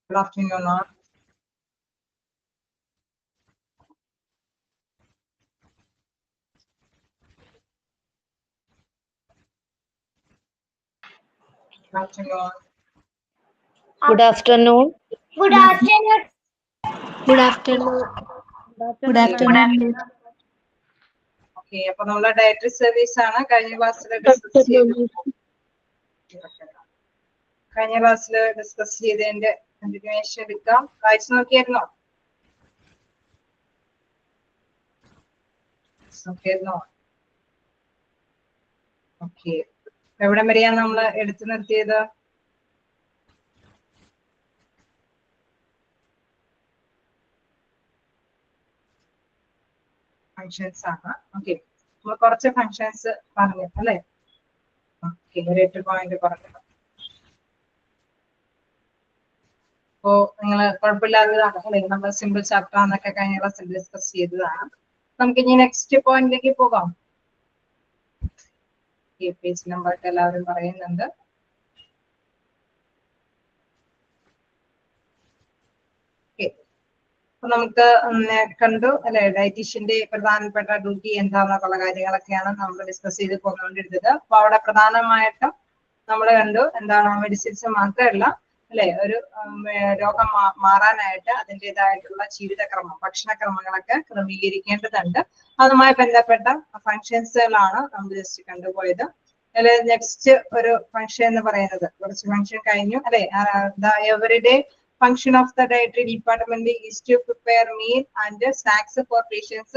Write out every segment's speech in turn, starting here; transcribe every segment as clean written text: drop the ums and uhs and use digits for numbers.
Good afternoon, all. Good afternoon. Good afternoon. Good afternoon. Good afternoon. Good afternoon. Okay, അപ്പോൾ നമ്മുടെ dietary service ആണ് കഴിഞ്ഞ ക്ലാസ്സിൽ discuss ചെയ്തതിന്റെ കണ്ടിന്യൂവേഷൻ എടുക്കാം. വായിച്ചു നോക്കിയായിരുന്നോ? ഓക്കെ, എവിടെ വരെയാണ് നമ്മൾ എടുത്തു നിർത്തിയത്? ഫങ്ഷൻസ് ആണ്. ഓക്കെ, നമ്മൾ കുറച്ച് ഫങ്ഷൻസ് പറഞ്ഞു അല്ലേ? ഓക്കെ, ഒരു 8 പോയിന്റ് പറഞ്ഞു. അപ്പോ നിങ്ങൾ കുഴപ്പമില്ലാത്തതാണ് അല്ലെ? നമ്മൾ സിമ്പിൾ ചാപ്റ്റർ എന്നൊക്കെ കഴിഞ്ഞ ക്ലാസ്സിൽ ഡിസ്കസ് ചെയ്തതാണ്. നമുക്ക് ഇനി നെക്സ്റ്റ് പോയിന്റിലേക്ക് പോകാം. പേജ് നമ്പർ എല്ലാവരും പറയുന്നുണ്ട്. അപ്പൊ നമുക്ക് കണ്ടു അല്ലെ, ഡയറ്റീഷ്യന്റെ പ്രധാനപ്പെട്ട ഡ്യൂട്ടി എന്താണെന്നുള്ള കാര്യങ്ങളൊക്കെയാണ് നമ്മൾ ഡിസ്കസ് ചെയ്ത് പോന്നുകൊണ്ടിരുന്നത്. അപ്പൊ അവിടെ പ്രധാനമായിട്ടും നമ്മൾ കണ്ടു എന്താണ്, മെഡിസിൻസ് മാത്രമല്ല അല്ലെ, ഒരു രോഗം മാറാനായിട്ട് അതിൻ്റെതായിട്ടുള്ള ജീവിതക്രമം, ഭക്ഷണക്രമങ്ങളൊക്കെ ക്രമീകരിക്കേണ്ടതുണ്ട്. അതുമായി ബന്ധപ്പെട്ട ഫങ്ഷൻസുകളാണ് നമ്മൾ ജസ്റ്റ് കണ്ടുപോയത്. അല്ലെ, നെക്സ്റ്റ് ഒരു ഫങ്ഷൻ എന്ന് പറയുന്നത്, കുറച്ച് ഫങ്ഷൻ കഴിഞ്ഞു അല്ലെ. Everyday function of the dietary department is to prepare meal and snacks for patients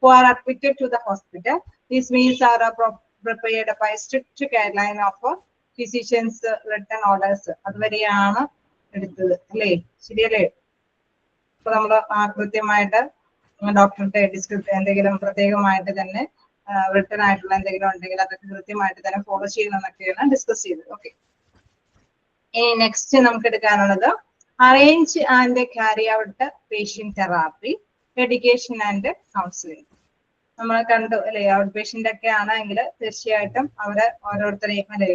who are admitted to the hospital. These meals are prepared by strict guideline of physicians written orders. അതുവരെയാണ് എടുത്തത് അല്ലേ? ശരിയല്ലേ? അപ്പൊ നമ്മൾ കൃത്യമായിട്ട് ഡോക്ടറുടെ description എന്തെങ്കിലും പ്രത്യേകമായിട്ട് തന്നെ റിട്ടൺ ആയിട്ടുള്ള എന്തെങ്കിലും ഉണ്ടെങ്കിൽ അതൊക്കെ കൃത്യമായിട്ട് തന്നെ ഫോളോ ചെയ്യണമെന്നൊക്കെയാണ് ഡിസ്കസ് ചെയ്തത്. ഓക്കെ, ഇനി നെക്സ്റ്റ് നമുക്ക് എടുക്കാനുള്ളത് arrange and carry out patient therapy, education and counselling. നമ്മൾ കണ്ടു അല്ലെ, ഔട്ട് പേഷ്യന്റ് ഒക്കെ ആണെങ്കിൽ തീർച്ചയായിട്ടും അവര് ഓരോരുത്തരെയും അല്ലെ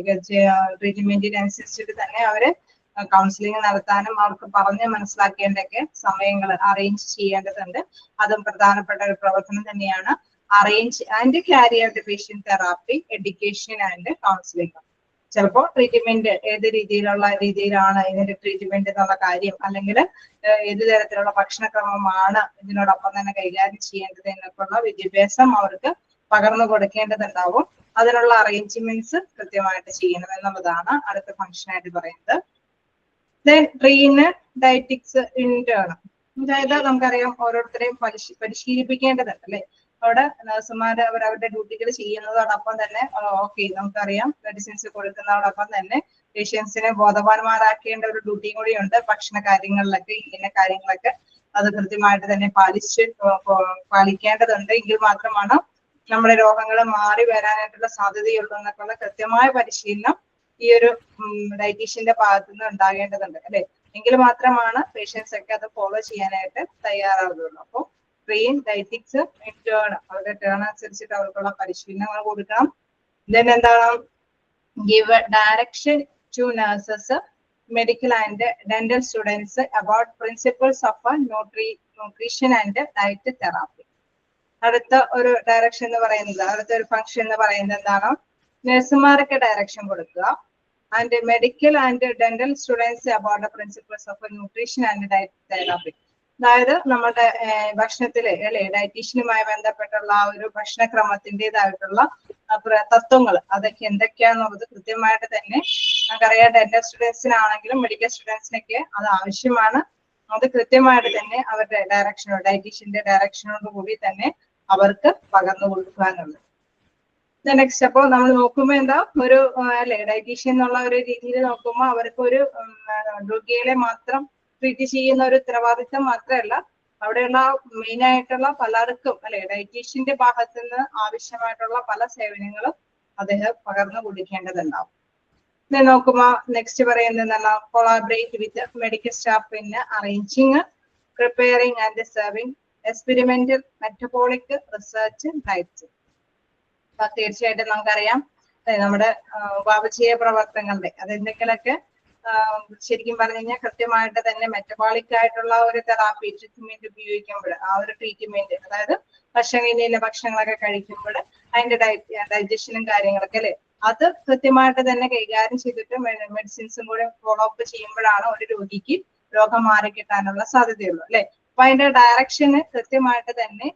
ട്രീറ്റ്മെന്റിനനുസരിച്ചിട്ട് തന്നെ അവര് കൗൺസിലിംഗ് നടത്താനും അവർക്ക് പറഞ്ഞ് മനസ്സിലാക്കേണ്ടൊക്കെ സമയങ്ങൾ അറേഞ്ച് ചെയ്യേണ്ടതുണ്ട്. അതും പ്രധാനപ്പെട്ട ഒരു പ്രവർത്തനം തന്നെയാണ്. Arrange and carry out patient therapy, education and counselling. ചിലപ്പോൾ ട്രീറ്റ്മെന്റ് ഏത് രീതിയിലാണ് ഇതിന്റെ ട്രീറ്റ്മെന്റ് എന്നുള്ള കാര്യം, അല്ലെങ്കിൽ ഏത് തരത്തിലുള്ള ഭക്ഷണക്രമമാണ് ഇതിനോടൊപ്പം തന്നെ കൈകാര്യം ചെയ്യേണ്ടത് എന്നൊക്കെയുള്ള വിദ്യാഭ്യാസം അവർക്ക് പകർന്നു കൊടുക്കേണ്ടതുണ്ടാവും. അതിനുള്ള അറേഞ്ച്മെന്റ്സ് കൃത്യമായിട്ട് ചെയ്യണം എന്നുള്ളതാണ് അടുത്ത ഫംഗ്ഷൻ ആയിട്ട് പറയുന്നത്. ദെൻ ട്രെയിന് ഡയറ്റിക്സ് ഇന്റേൺ, അതായത് നമുക്കറിയാം ഓരോരുത്തരെയും പരിശീലിപ്പിക്കേണ്ടതുണ്ട് അല്ലെ. അവിടെ നഴ്സുമാർ അവരവരുടെ ഡ്യൂട്ടികൾ ചെയ്യുന്നതോടൊപ്പം തന്നെ ഓക്കെ നമുക്കറിയാം മെഡിസിൻസ് കൊടുക്കുന്നതോടൊപ്പം തന്നെ പേഷ്യൻസിനെ ബോധവാന്മാരാക്കേണ്ട ഒരു ഡ്യൂട്ടിയും കൂടിയുണ്ട്. ഭക്ഷണ കാര്യങ്ങളിലൊക്കെ ഇങ്ങനെ കാര്യങ്ങളൊക്കെ അത് കൃത്യമായിട്ട് തന്നെ പാലിക്കേണ്ടതുണ്ട്. എങ്കിൽ മാത്രമാണ് നമ്മുടെ രോഗങ്ങൾ മാറി വരാനായിട്ടുള്ള സാധ്യതയുള്ളൂ എന്നൊക്കെയുള്ള കൃത്യമായ പരിശീലനം ഈ ഒരു ഡയറ്റീഷ്യന്റെ ഭാഗത്തു നിന്ന് ഉണ്ടാകേണ്ടതുണ്ട് അല്ലെ. എങ്കിൽ മാത്രമാണ് പേഷ്യൻസ് ഒക്കെ അത് ഫോളോ ചെയ്യാനായിട്ട് തയ്യാറാവുകയുള്ളൂ. അപ്പോൾ ട്രെയിൻ ഡയറ്റിക്സ് ടേൺ, അവരുടെ ടേൺ അനുസരിച്ചിട്ട് അവർക്കുള്ള പരിശീലനങ്ങൾ കൊടുക്കണം. ദെൻ എന്താണ്, give direction to nurses, medical and dental students about principles of nutrition and diet therapy. അടുത്ത ഒരു ഡയറക്ഷൻ എന്ന് പറയുന്നത്, അടുത്ത ഒരു ഫംഗ്ഷൻ എന്ന് പറയുന്നത് എന്താണ്, നഴ്സുമാർക്ക് ഡയറക്ഷൻ കൊടുക്കുക. And medical and dental students about principles of nutrition and diet therapy. അതായത് നമ്മുടെ ഭക്ഷണത്തിലെ അല്ലെ ഡയറ്റീഷ്യനുമായി ബന്ധപ്പെട്ടുള്ള ആ ഒരു ഭക്ഷണക്രമത്തിൻ്റെതായിട്ടുള്ള തത്വങ്ങൾ അതൊക്കെ എന്തൊക്കെയാണെന്നുള്ളത് കൃത്യമായിട്ട് തന്നെ നമുക്കറിയാം. ഡെന്റൽ സ്റ്റുഡൻസിനാണെങ്കിലും മെഡിക്കൽ സ്റ്റുഡൻസിനൊക്കെ അത് ആവശ്യമാണ്. അത് കൃത്യമായിട്ട് തന്നെ അവരുടെ ഡയറ്റീഷ്യന്റെ ഡയറക്ഷനോട് കൂടി തന്നെ അവർക്ക് പകർന്നു കൊടുക്കാനുള്ളത്. നെക്സ്റ്റ് അപ്പോൾ നമ്മൾ നോക്കുമ്പോൾ എന്താ, ഒരു അല്ലെ ഡയറ്റീഷ്യൻ എന്നുള്ള ഒരു രീതിയിൽ നോക്കുമ്പോൾ അവർക്ക് ഒരു രോഗികളെ മാത്രം ട്രീറ്റ് ചെയ്യുന്ന ഒരു ഉത്തരവാദിത്വം മാത്രമല്ല, അവിടെയുള്ള മെയിൻ ആയിട്ടുള്ള പലർക്കും അല്ലെ ഡയറ്റീഷ്യന്റെ ഭാഗത്ത് നിന്ന് ആവശ്യമായിട്ടുള്ള പല സേവനങ്ങളും അദ്ദേഹം പകർന്നു കൊടുക്കേണ്ടതുണ്ടാവും. ഇത് നോക്കുമ്പോൾ നെക്സ്റ്റ് പറയുന്നത് collaborate with medical staff in arranging, preparing and serving experimental metabolic research diets. തീർച്ചയായിട്ടും നമുക്കറിയാം നമ്മുടെ ഉപാപചയ പ്രവർത്തനങ്ങളുടെ അതെന്തെങ്കിലൊക്കെ ശരിക്കും പറഞ്ഞു കഴിഞ്ഞാൽ കൃത്യമായിട്ട് തന്നെ മെറ്റബോളിക് ആയിട്ടുള്ള ഒരു തെറാപ്പി ട്രീറ്റ്മെന്റ് ഉപയോഗിക്കുമ്പോൾ ആ ഒരു ട്രീറ്റ്മെന്റ്, അതായത് ഭക്ഷണ ഭക്ഷണങ്ങളൊക്കെ കഴിക്കുമ്പോൾ അതിന്റെ ഡൈജഷനും കാര്യങ്ങളൊക്കെ അല്ലെ, അത് കൃത്യമായിട്ട് തന്നെ കൈകാര്യം ചെയ്തിട്ട് മെഡിസിൻസും കൂടെ ഫോളോ അപ്പ് ചെയ്യുമ്പോഴാണ് ഒരു രോഗിക്ക് രോഗം മാറിക്കിട്ടാനുള്ള സാധ്യതയുള്ളൂ അല്ലെ. അപ്പൊ അതിന്റെ ഡയറക്ഷന് കൃത്യമായിട്ട് തന്നെ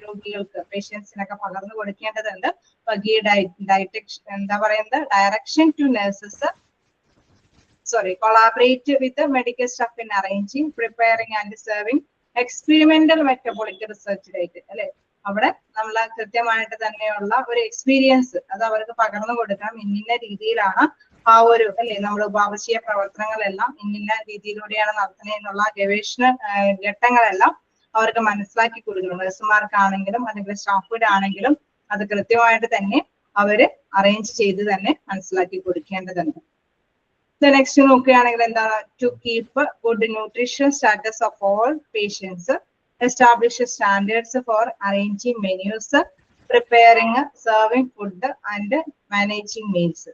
രോഗികൾക്ക് പേഷ്യൻസിനൊക്കെ പകർന്നു കൊടുക്കേണ്ടതുണ്ട്. ഈ എന്താ പറയുന്നത്, direction to nurses collaborate with the medical staff in arranging, preparing and serving experimental metabolic research rate അല്ലെ. അവിടെ നമ്മൾ കൃത്യമായിട്ട് തന്നെയുള്ള ഒരു എക്സ്പീരിയൻസ് അത് അവർക്ക് പകർന്നു കൊടുക്കണം. ഇന്ന രീതിയിലാണ് ആ ഒരു അല്ലെ നമ്മൾ ഉപാപചയ പ്രവർത്തനങ്ങളെല്ലാം ഇന്ന രീതിയിലൂടെയാണ് നടത്തുന്നത് എന്നുള്ള ഗവേഷണ ഘട്ടങ്ങളെല്ലാം അവർക്ക് മനസ്സിലാക്കി കൊടുക്കണം. നഴ്സുമാർക്കാണെങ്കിലും അല്ലെങ്കിൽ സ്റ്റാഫുകാരാണെങ്കിലും അത് കൃത്യമായിട്ട് തന്നെ അവര് അറേഞ്ച് ചെയ്ത് തന്നെ മനസ്സിലാക്കി കൊടുക്കേണ്ടതുണ്ട്. നെക്സ്റ്റ് നോക്കുകയാണെങ്കിൽ എന്താണ്, to keep good nutrition status of all patients, establish standards for arranging menus, preparing serving food and managing meals.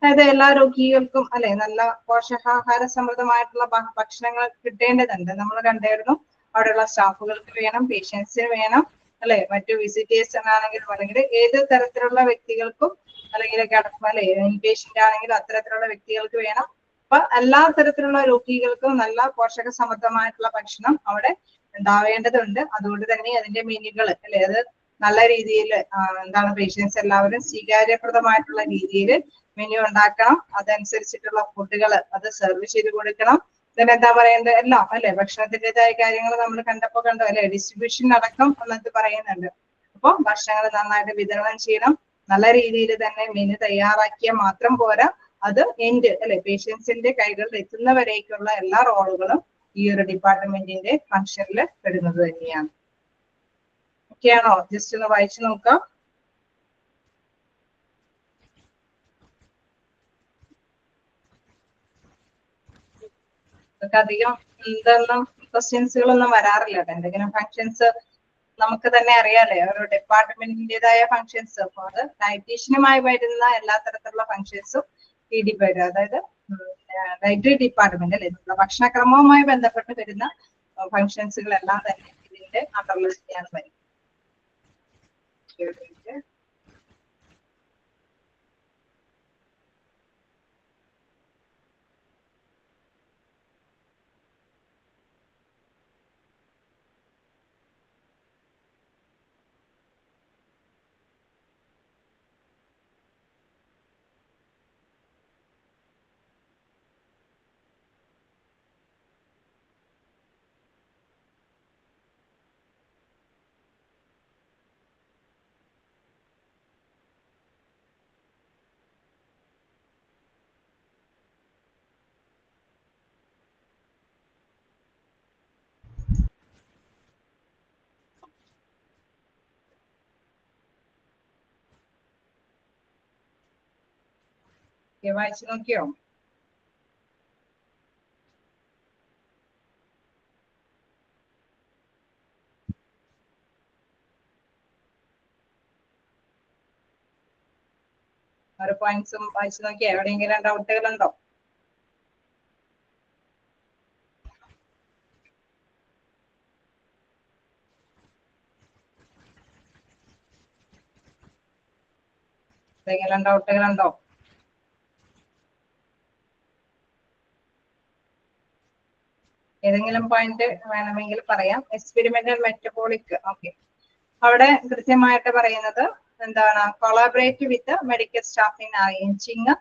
അതായത് എല്ലാ രോഗികൾക്കും അല്ലെ നല്ല പോഷകാഹാര സമൃദ്ധമായിട്ടുള്ള ഭക്ഷണങ്ങൾ കിട്ടേണ്ടതുണ്ട്. നമ്മൾ കണ്ടായിരുന്നു അവിടെയുള്ള സ്റ്റാഫുകൾക്ക് വേണം, പേഷ്യൻസിന് വേണം അല്ലെ, മറ്റു വിസിറ്റേഴ്സിനാണെങ്കിലും അല്ലെങ്കിൽ ഏത് തരത്തിലുള്ള വ്യക്തികൾക്കും അല്ലെങ്കിൽ അല്ലെ ഇൻപേഷ്യന്റ് ആണെങ്കിലും അത്തരത്തിലുള്ള വ്യക്തികൾക്ക് വേണം. അപ്പൊ എല്ലാ തരത്തിലുള്ള രോഗികൾക്കും നല്ല പോഷക സമൃദ്ധമായിട്ടുള്ള ഭക്ഷണം അവിടെ ഉണ്ടാവേണ്ടതുണ്ട്. അതുകൊണ്ട് തന്നെ അതിന്റെ മെനുകൾ അല്ലെ അത് നല്ല രീതിയിൽ എന്താണ് പേഷ്യൻസ് എല്ലാവരും സ്വീകാര്യപ്രദമായിട്ടുള്ള രീതിയിൽ മെനു ഉണ്ടാക്കണം. അതനുസരിച്ചിട്ടുള്ള ഫുഡുകൾ അത് സെർവ് ചെയ്ത് കൊടുക്കണം. then എന്താ പറയുന്നത് എല്ലാം അല്ലെ ഭക്ഷണത്തിൻ്റെതായ കാര്യങ്ങൾ നമ്മൾ കണ്ടു അല്ലെ, ഡിസ്ട്രിബ്യൂഷൻ അടക്കം എന്നൊക്കെ പറയുന്നുണ്ട്. അപ്പൊ ഭക്ഷണങ്ങൾ നന്നായിട്ട് വിതരണം ചെയ്യണം. നല്ല രീതിയിൽ തന്നെ മെനു തയ്യാറാക്കിയാൽ മാത്രം പോരാ, അത് എൻഡ് അല്ലെ പേഷ്യൻസിന്റെ കൈകളിൽ എത്തുന്നവരേക്കുള്ള എല്ലാ റോളുകളും ഈ ഒരു ഡിപ്പാർട്ട്മെന്റിന്റെ ഫംഗ്ഷനിൽ പെടുന്നത് തന്നെയാണ്. ഓക്കെയാണോ? ജസ്റ്റ് ഒന്ന് വായിച്ചു നോക്കാം. അധികം എന്തൊന്നും ക്വസ്റ്റ്യൻസുകളൊന്നും വരാറില്ല. എന്തെങ്കിലും ഫങ്ഷൻസ് നമുക്ക് തന്നെ അറിയാലേ ഒരു ഡിപ്പാർട്ട്മെന്റിന്റേതായ ഫങ്ഷൻസ്. അപ്പൊ അത് ഡയറ്റീഷ്യനുമായി വരുന്ന എല്ലാ തരത്തിലുള്ള ഫങ്ഷൻസും ഈ അതായത് ഡയറ്ററി ഡിപ്പാർട്ട്മെന്റ് അല്ലെ ഭക്ഷണക്രമവുമായി ബന്ധപ്പെട്ട് വരുന്ന ഫങ്ഷൻസുകളെല്ലാം തന്നെ ഇതിന്റെ അണ്ടറിൽ തന്നെയാണ് വരുന്നത്. വായിച്ചു നോക്കിയോ? ഓരോ പോയിന്റ്സും വായിച്ചു നോക്കിയോ? എവിടെയെങ്കിലും ഡൗട്ടുകളുണ്ടോ? എന്തെങ്കിലും ഡൗട്ടുകളുണ്ടോ? ഏതെങ്കിലും പോയിന്റ് വേണമെങ്കിൽ പറയാം. എക്സ്പെരിമെന്റൽ മെറ്റബോളിക് ഓക്കെ, അവിടെ കൃത്യമായിട്ട് പറയുന്നത് എന്താണ്, collaborate with medical staff in arranging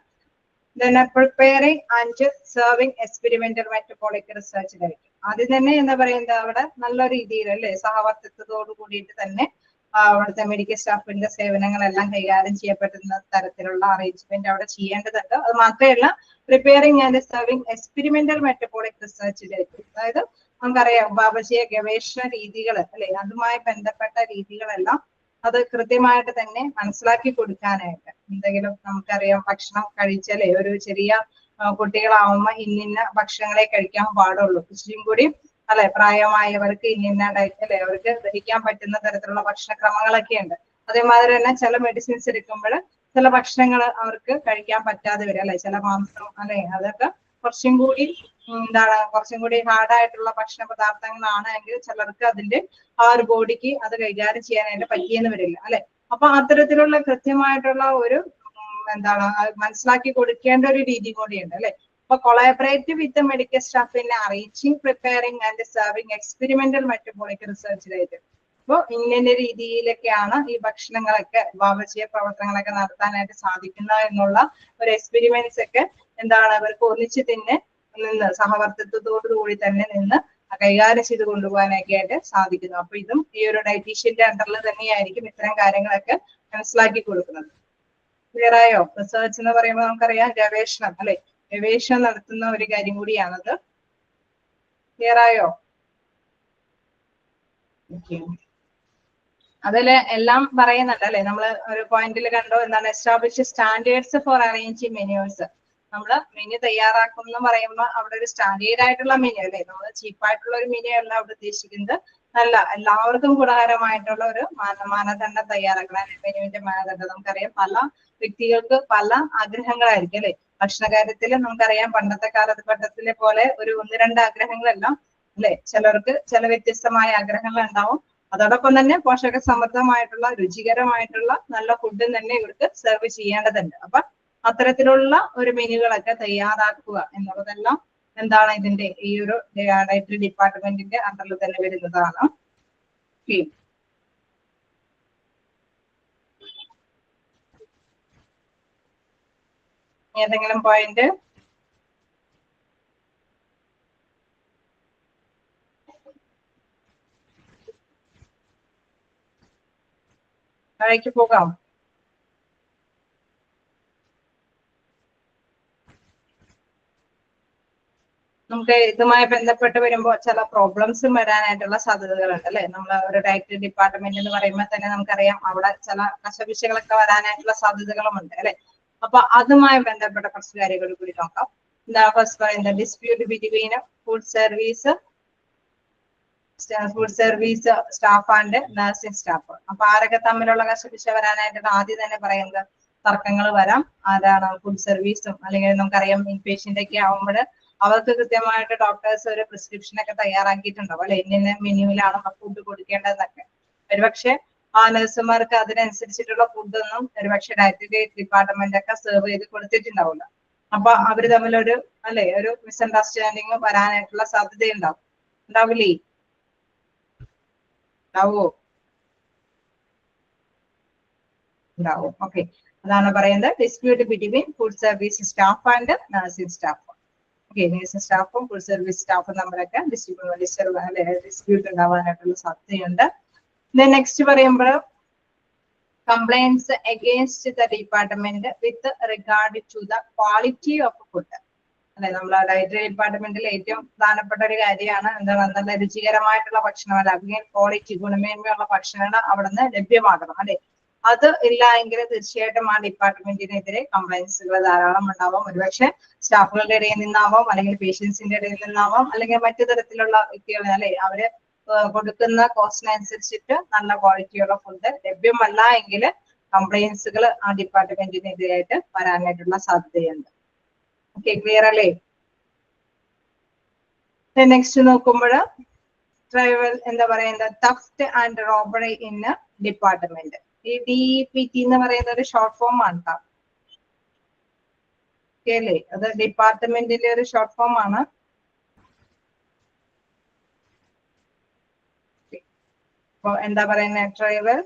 preparing and serving experimental metabolic research diet. ആദ്യം തന്നെ എന്താ പറയുന്നത്, അവിടെ നല്ല രീതിയിൽ അല്ലെ സഹവർത്തിത്വത്തോട് കൂടിയിട്ട് തന്നെ അവിടുത്തെ മെഡിക്കൽ സ്റ്റാഫിന്റെ സേവനങ്ങളെല്ലാം കൈകാര്യം ചെയ്യപ്പെടുന്ന തരത്തിലുള്ള അറേഞ്ച്മെന്റ് അവിടെ ചെയ്യേണ്ടതുണ്ട്. അത് മാത്രമല്ല preparing and serving experimental metabolic research diet, അതായത് നമുക്കറിയാം ഉപാപചയ ഗവേഷണ രീതികൾ അല്ലെ അതുമായി ബന്ധപ്പെട്ട രീതികളെല്ലാം അത് കൃത്യമായിട്ട് തന്നെ മനസ്സിലാക്കി കൊടുക്കാനായിട്ട്. എന്തെങ്കിലും നമുക്കറിയാം ഭക്ഷണം കഴിച്ചാലേ ഒരു ചെറിയ കുട്ടികളാവുമ്പോ ഇന്നിന്ന ഭക്ഷണങ്ങളെ കഴിക്കാൻ പാടുള്ളൂ, ഇച്ചിരിയും കൂടി അല്ലെ പ്രായമായവർക്ക് ഇന്നിന്ന ഡയറ്റ് അല്ലെ അവർക്ക് ദഹിക്കാൻ പറ്റുന്ന തരത്തിലുള്ള ഭക്ഷണക്രമങ്ങളൊക്കെ ഉണ്ട്. അതേമാതിരി തന്നെ ചില മെഡിസിൻസ് എടുക്കുമ്പോൾ ചില ഭക്ഷണങ്ങൾ അവർക്ക് കഴിക്കാൻ പറ്റാതെ വരും അല്ലെ, ചില മാംസം അല്ലെ അതൊക്കെ കുറച്ചും കൂടി കുറച്ചും കൂടി ഹാർഡായിട്ടുള്ള ഭക്ഷണ പദാർത്ഥങ്ങളാണ് എങ്കിൽ ചിലർക്ക് അതിന്റെ ആ ഒരു ബോഡിക്ക് അത് കൈകാര്യം ചെയ്യാനായിട്ട് പറ്റിയെന്ന് വരില്ല അല്ലെ. അപ്പൊ അത്തരത്തിലുള്ള കൃത്യമായിട്ടുള്ള ഒരു മനസ്സിലാക്കി കൊടുക്കേണ്ട ഒരു രീതി കൂടിയുണ്ട് അല്ലെ. അപ്പൊ collaborate with medical staff in arranging preparing and serving experimental metabolic റിസർച്ചിലായിട്ട്. അപ്പോൾ ഇങ്ങനെ രീതിയിലൊക്കെയാണ് ഈ ഭക്ഷണങ്ങളൊക്കെ വാമചീയ പ്രവർത്തനങ്ങളൊക്കെ നടത്താനായിട്ട് സാധിക്കുന്നത് എന്നുള്ള ഒരു എക്സ്പെരിമെന്റ്സ് ഒക്കെ അവർക്ക് ഒന്നിച്ച് നിന്ന് സഹവർത്തിത്വത്തോടു കൂടി തന്നെ നിന്ന് കൈകാര്യം ചെയ്ത് കൊണ്ടുപോകാനൊക്കെ ആയിട്ട് സാധിക്കുന്നു. അപ്പൊ ഇതും ഈ ഒരു ഡയറ്റീഷ്യന്റെ അണ്ടറിൽ തന്നെയായിരിക്കും ഇത്തരം കാര്യങ്ങളൊക്കെ മനസ്സിലാക്കി കൊടുക്കുന്നത്. ക്ലിയർ ആയോ? റിസർച്ച് എന്ന് പറയുമ്പോൾ നമുക്കറിയാം ഗവേഷണം അല്ലെ, ഗവേഷണം നടത്തുന്ന ഒരു കാര്യം കൂടിയാണത്. ക്ലിയർ ആയോ? അതില് എല്ലാം പറയുന്നുണ്ട് അല്ലെ. നമ്മൾ ഒരു പോയിന്റിൽ കണ്ടോ establish standards for arranging manures. നമ്മൾ മെനു തയ്യാറാക്കും എന്ന് പറയുമ്പോൾ അവിടെ ഒരു സ്റ്റാൻഡേർഡ് ആയിട്ടുള്ള മെനു അല്ലെ, നമ്മൾ ചീപ്പായിട്ടുള്ള ഒരു മെനു അല്ല അവിടെ ഉദ്ദേശിക്കുന്നത്. നല്ല എല്ലാവർക്കും ഗുണകരമായിട്ടുള്ള ഒരു മാനദണ്ഡം തയ്യാറാക്കണം. മെനുവിന്റെ മാനദണ്ഡം നമുക്കറിയാം പല വ്യക്തികൾക്ക് പല ആഗ്രഹങ്ങളായിരിക്കും അല്ലെ. ഭക്ഷണ കാര്യത്തിൽ നമുക്കറിയാം പണ്ടത്തെ കാലഘട്ടത്തിലെ പോലെ ഒരു 1-2 ആഗ്രഹങ്ങളല്ല അല്ലെ. ചിലർക്ക് ചില വ്യത്യസ്തമായ ആഗ്രഹങ്ങൾ ഉണ്ടാവും. അതോടൊപ്പം തന്നെ പോഷക സമൃദ്ധമായിട്ടുള്ള രുചികരമായിട്ടുള്ള നല്ല ഫുഡും തന്നെ ഇവർക്ക് സെർവ് ചെയ്യേണ്ടതുണ്ട്. അപ്പൊ അത്തരത്തിലുള്ള ഒരു മെനുകളൊക്കെ തയ്യാറാക്കുക എന്നുള്ളതെല്ലാം ഇതിന്റെ ഈ ഒരു ഡയറ്ററി ഡിപ്പാർട്ട്മെന്റിന്റെ അണ്ടറിൽ തന്നെ വരുന്നതാണ്. ഏതെങ്കിലും പോയിന്റ്? താഴേക്ക് പോകാം. നമുക്ക് ഇതുമായി ബന്ധപ്പെട്ട് വരുമ്പോൾ ചില പ്രോബ്ലംസും വരാനായിട്ടുള്ള സാധ്യതകളുണ്ട് അല്ലെ. നമ്മൾ ഒരു ഡയറ്ററി ഡിപ്പാർട്ട്മെന്റ് എന്ന് പറയുമ്പോൾ തന്നെ നമുക്കറിയാം അവിടെ ചില കശപിശകളൊക്കെ വരാനായിട്ടുള്ള സാധ്യതകളുമുണ്ട് അല്ലെ. അപ്പൊ അതുമായി ബന്ധപ്പെട്ട കുറച്ച് കാര്യങ്ങൾ കൂടി നോക്കാം. ഫസ്റ്റ് പറയുന്നത് dispute between food service staff and nursing staff. അപ്പൊ ആരൊക്കെ തമ്മിലുള്ള കശപിശ വരാനായിട്ടാണ് ആദ്യം തന്നെ പറയുന്നത്? തർക്കങ്ങൾ വരാം. ആരാണ്? ഫുഡ് സർവീസും അല്ലെങ്കിൽ നമുക്കറിയാം ഇൻപേഷ്യന്റ് ഒക്കെ ആവുമ്പോൾ അവർക്ക് കൃത്യമായിട്ട് ഡോക്ടേഴ്സ് ഒരു പ്രിസ്ക്രിപ്ഷൻ ഒക്കെ തയ്യാറാക്കിയിട്ടുണ്ടാവും അല്ലെ, ഇന്ന മെനുവിലാണ് ഫുഡ് കൊടുക്കേണ്ടതെന്നൊക്കെ. ഒരുപക്ഷെ ആ നഴ്സുമാർക്ക് അതിനനുസരിച്ചിട്ടുള്ള ഫുഡൊന്നും ഒരുപക്ഷെ ഡയറ്ററി ഡിപ്പാർട്ട്മെന്റ് ഒക്കെ സെർവ് ചെയ്ത് കൊടുത്തിട്ടുണ്ടാവില്ല. അപ്പൊ അവര് തമ്മിലൊരു ഒരു മിസ്അണ്ടർസ്റ്റാൻഡിങ് വരാനായിട്ടുള്ള സാധ്യതയുണ്ടാവും. ഉണ്ടാവില്ലേ? ഉണ്ടാവും. ഓക്കെ, അതാണ് പറയുന്നത് dispute between food service staff and nursing staff. Okay, nursing സ്റ്റാഫും ഫുഡ് സർവീസ് സ്റ്റാഫും നമ്മളൊക്കെ ഡിസ്പ്യൂട്ട് ഉണ്ടാവാനായിട്ടുള്ള സാധ്യതയുണ്ട്. നെക്സ്റ്റ് പറയുമ്പോൾ complaints against the department with regard to the quality of food അല്ലെ. നമ്മളെ ഡയറ്ററി ഡിപ്പാർട്ട്മെന്റിൽ ഏറ്റവും പ്രധാനപ്പെട്ട ഒരു കാര്യമാണ് നല്ല രുചികരമായിട്ടുള്ള ഭക്ഷണം അല്ലെങ്കിൽ ക്വാളിറ്റി ഗുണമേന്മയുള്ള ഭക്ഷണങ്ങൾ അവിടെ നിന്ന് ലഭ്യമാകണം അല്ലെ. അത് ഇല്ല എങ്കിൽ തീർച്ചയായിട്ടും ആ ഡിപ്പാർട്ട്മെന്റിനെതിരെ കംപ്ലൈൻസുകൾ ധാരാളം ഉണ്ടാവാം. ഒരുപക്ഷെ സ്റ്റാഫുകളുടെ ഇടയിൽ നിന്നാവാം, അല്ലെങ്കിൽ പേഷ്യൻസിന്റെ ഇടയിൽ നിന്നാവാം, അല്ലെങ്കിൽ മറ്റു തരത്തിലുള്ള വ്യക്തികൾ അല്ലെ. അവര് കൊടുക്കുന്ന കോസ്റ്റിനനുസരിച്ചിട്ട് നല്ല ക്വാളിറ്റിയുള്ള ഫുഡ് ലഭ്യമല്ല എങ്കിൽ കംപ്ലൈൻസുകൾ ആ ഡിപ്പാർട്ട്മെന്റിനെതിരായിട്ട് വരാനായിട്ടുള്ള സാധ്യതയുണ്ട്. ഓക്കെ, ക്ലിയർ അല്ലേ? നെക്സ്റ്റ് നോക്കുമ്പോൾ ട്രൈവൽ പറയുന്നത് theft and robbery in department. ഈ DEPT എന്ന് പറയുന്ന ഒരു ഷോർട്ട് ഫോം ആണ് കേട്ടോ. അല്ലേ, അത് ഡിപ്പാർട്ട്മെന്റിന്റെ ഒരു ഷോർട്ട് ഫോം ആണ്. അപ്പൊ പറയുന്നത് trivial